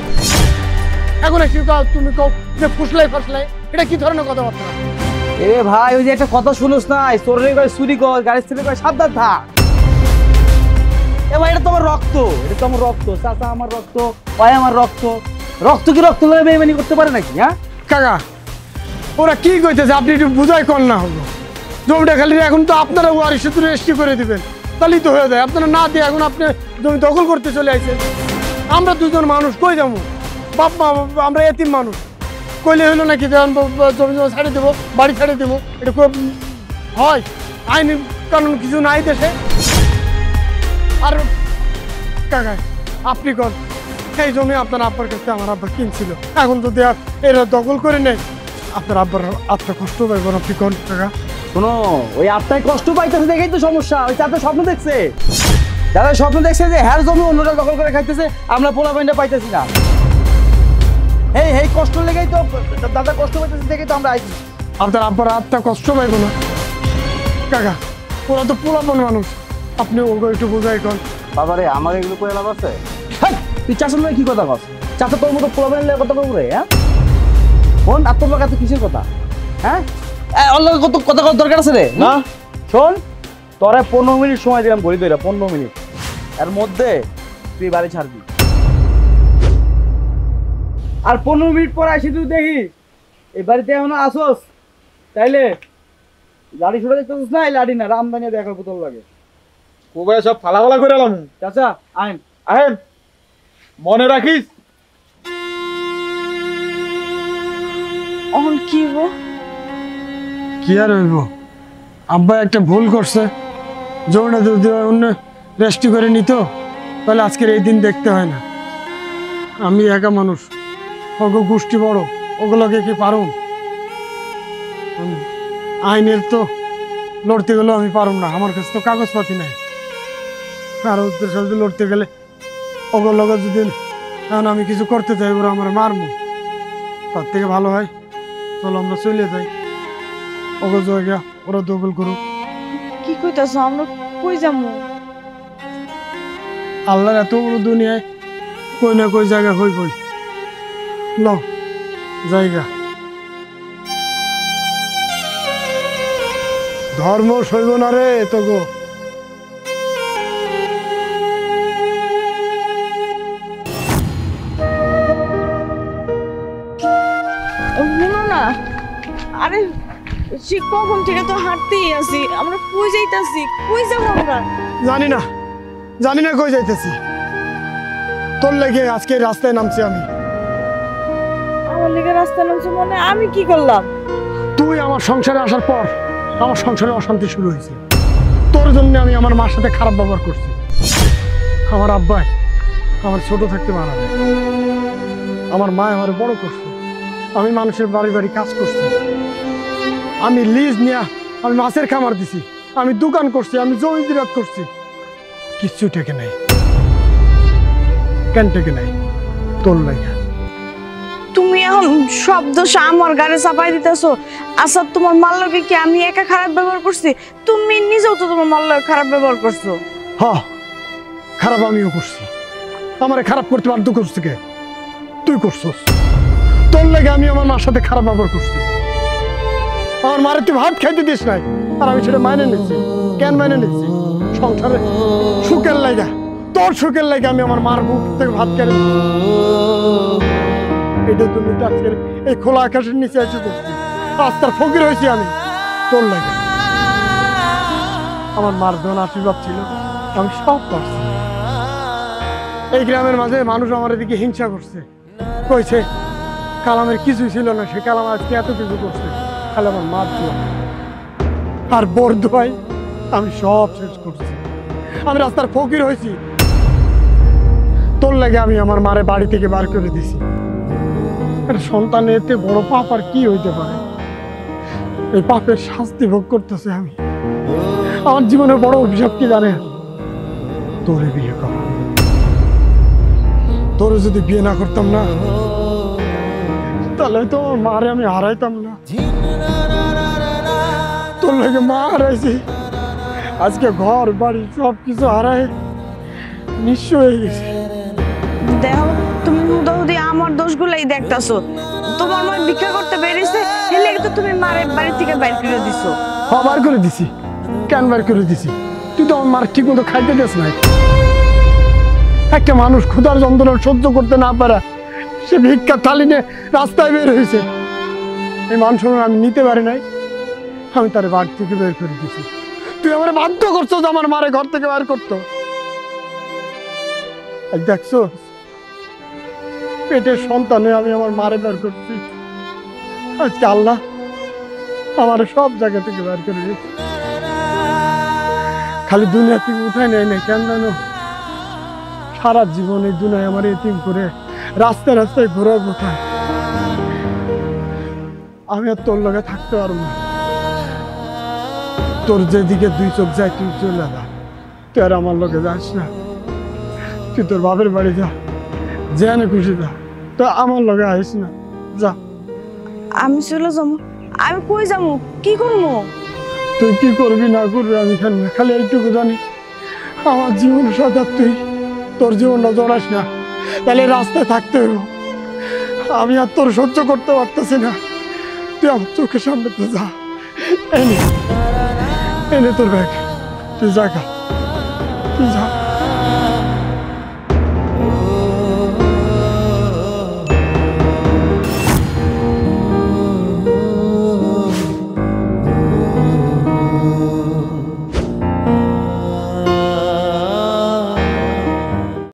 এখন এসে তুমি কও যে ফুসলাই ফাসলাই, এটা কি ধরনের কথাবার্তা? এ ভাই, ওই যে একটা কথা শুনোস না, চোরের করে চুরি কর, গাড়ির ছেলে করে সাবধান থাক। এ ভাই, এটা তো আমার রক্ত, এটা তো আমার রক্ত, চাচা আমার রক্ত, ভাই আমার রক্ত। রক্ত কি রক্ত লয়ে বেইমানি করতে পারে নাকি? হ্যাঁ কাকা, ওরা কি কইতেছে আপনি একটু বুঝাই কর না হলো। জমিটা খালি এখন তো আপনারা ওয়ারিশ রেজিস্ট্রি করে দিবেন, তাহলেই তো হয়ে যায়। আপনারা না দিয়ে এখন আপনি জমি দখল করতে চলে আসেন। আমরা 2 জন মানুষ কই যাবো? বাপ মা, আমরা এতিম মানুষ, কইলে হইলো নাকি জমি ছাড়ে দেবো, বাড়ি ছাড়ে দেবো? এটা হয়? আইন কানুন কিছু নাই দেশে। আর কাকা আপনি কন, এই জমি আপনার আব্বার কাছে আমার আব্বা কিনছিল, এখন যদি এরা দখল করে নেয় আপনার আব্বার আত্মা কষ্ট পাইব না? আপনি কন কাকা। শোনো, ওই আত্মায় কষ্ট পাইতেছে দেখেই তো সমস্যা। ওই চাচা স্বপ্ন দেখছে, যারা স্বপ্ন দেখছে যে হ্যার জমি অন্যরা দখল করে খাইতেছে, আমরা পোলা পাইনটা পাইতেছি না। এই কষ্ট লেগেই তো দাদা কষ্ট পাইতেছে দেখেই তো আমরা আইছি। আপনার আব্বার আত্মা কষ্ট পাইব না কাকা? ওরা তো পোলাপন মানুষ, আপনি ওকে একটু বোঝাই কন। বাবারে, আমার এগুলো করে লাভ আছে? তুই চাচার লোক কি কথা কস? চাচা তোর মতো পোলা পাইলে কথা বলবো রে? হ্যাঁ, শোন, আর তোর লোক এত কিসের কথা? হ্যাঁ, অন্য কত কথা কত দরকার আছে রে? না শোন, তোরা 15 মিনিট সময় দিলাম, ঘড়ি ধরে 15 মিনিট, এর মধ্যে তুই বাড়ি ছাড়বি। আর 15 মিনিট পর আসি তুই দেখি এই বাড়িতে এখনো আসোস, তাইলে লাড়ি ছুটে দেখতেছিস না? এই লাড়ি না, রামদানিয়া দেখার বোতল লাগে। ও ভাই, সব ফালাফালা করে এলাম। চাচা আইন আহেন, মনে রাখিস। অহন কি গো? কি আর হইব, আব্বা একটা ভুল করছে। জমিটা যদি অন্য রেস্টি করে নিত তাহলে আজকের এই দিন দেখতে হয় না। আমি একা মানুষ, ওগো গোষ্ঠী বড়, ওগুলোকে কি পারুম? আইনের তো লড়তে গেলেও আমি পারুম না, আমার কাছে তো কাগজপাতি নাই। আর ওদের সাথে লড়তে গেলে ওগুলোকে যদি এখন আমি কিছু করতে চাই, ওরা আমার মারবো। তার থেকে ভালো হয় চলো আমরা চলে যাই, ওগো জায়গা ওরা দখল করুক। কি কইতাছো? আমরা কই যাবো? আল্লাহর এত বড় দুনিয়ায় কই না কই জায়গা হই কই ন জায়গা। ধর্ম সইব না রে তো গো। শুনো না, আরে সে কখন থেকে তো হাঁটতেই আছি, আমরা কই যাইতাছি? কই যাবো আমরা? জানি না, জানি না কই যাইতেছি। তোর লেগে আজকে রাস্তায় নামছি আমি। আমার লেগে রাস্তায় নামছি মানে আমি কি করলাম? তুই আমার সংসারে আসার পর আমার সংসারে অশান্তি শুরু হয়েছে। তোর জন্য আমি আমার মার সাথে খারাপ ব্যবহার করছি। আমার আব্বাই আমার ছোট থাকতে মারা যায়, আমার মা আমার বড় করছে, আমি মানুষের বাড়ি বাড়ি কাজ করছি, আমি লিজ নিয়ে আমি মাছের খামার দিছি, আমি দোকান করছি, আমি জমি বিরাট করছি, কিচ্ছু টেকে নাই। কেন টেকে নাই? তোর লাগে। তুমি এখন সব দোষ আমার গাড়ি চাপাই দিতেছো। আচ্ছা, তোমার মাল্লকে কি আমি একা খারাপ ব্যবহার করছি? তুমি নিজেও তো তোমার মাল্লকে খারাপ ব্যবহার করছো। হ্যাঁ, খারাপ আমিও করছি। আমারে খারাপ করতে বাধ্য করছি কে? তুই করছস। তোর লাগে আমি আমার মার সাথে খারাপ ব্যবহার করছি। আমার মারে তুই ভাত খাইতে দিস নাই, আর আমি সেটা মাইনে নিচ্ছি। কেন মাইনে নিচ্ছি? সংসারে সুখের লাগা, তোর সুখের লাগে আমি আমার মার মুখ থেকে ভাত কেড়ে নিচ্ছি। এটা তুমি আজকের এই খোলা আকাশের নিচে এসে করছি, রাস্তার ফকির হয়েছি আমি তোর লাগে। আমার মার ধন আশীর্বাদ ছিল, আমি সব পারছি। এই গ্রামের মাঝে মানুষ আমার এদিকে হিংসা করছে, কইছে কালামের কিছুই ছিল না, সে কালাম আজকে এত কিছু করছে, খালি আমার মার ছিল। আর বোর দোয়াই আমি সব শেষ করছি, আমি রাস্তার ফকির হয়েছি। তোর লাগে আমি আমার মারে বাড়ি থেকে বার করে দিছি। সন্তান এতে বড় পাপ আর কি হইতে পারে? এই পাপের শাস্তি ভোগ করতেছে আমি। আমার জীবনের বড় অভিশাপ কি জানে? তোরে বিয়ে করা। তোর যদি বিয়ে না করতাম না তাহলে তো আমার মারে আমি হারাইতাম না। তোর লাগে মা হারাইছি, আজকে ঘর বাড়ি সব কিছু হারায় নিঃস্ব হয়ে গেছে। দেখো তুমি হুদাহুদি আমার দোষগুলাই দেখতাছো। তোমার মা ভিক্ষা করতে বেরিয়েছে, এর লেগে তো তুমি মারে বাড়ি থেকে বাইর করে দিছো। বার করে দিছি। কেন বার করে দিছি? তুই তো আমার মার ঠিক মতো খাইতে দেস নাই। একটা মানুষ ক্ষুধার যন্ত্রণা সহ্য করতে না পারা সে ভিক্ষা থালি নিয়ে রাস্তায় বের হয়েছে, এই মান সম্মান আমি নিতে পারি নাই, আমি তার বাড়ি থেকে বের করে দিছি। তুই আমার বাধ্য করছো যে আমার মারে ঘর থেকে বের করতো। দেখছো পেটের সন্তানে আমি আমার মারে বের করছি, আজকে আল্লাহ আমার সব জায়গা থেকে বের করে দিয়েছে। খালি দুনিয়া থেকে উঠাই নেয় না কেন জানো? সারা জীবন এই দুনিয়ায় আমার এতিম করে রাস্তায় রাস্তায় ঘোরা কোথায়, আমি আর তোর লগে থাকতে পারবো না। তোর যেদিকে দুই চোখ যায় তুই চলে যা, তুই আর আমার লগে যাস না। তুই তোর বাপের বাড়ি যা, যেখানে খুশি যা, তো আমার লগে আইস না, যা। আমি চলে যাবো? আমি কই যাবো, কি করবো? তুই কি করবি না করবি আমি জানি না, খালি এইটুকু জানি আমার জীবন সাথে তুই তোর জীবনটা জড়াস না, তাহলে রাস্তায় থাকতে হবে। আমি আর তোর সহ্য করতে পারতেছি না, তুই আমার চোখের সামনে তো যা। এনে তোর ব্যাগ, তুই যা, তুই যা।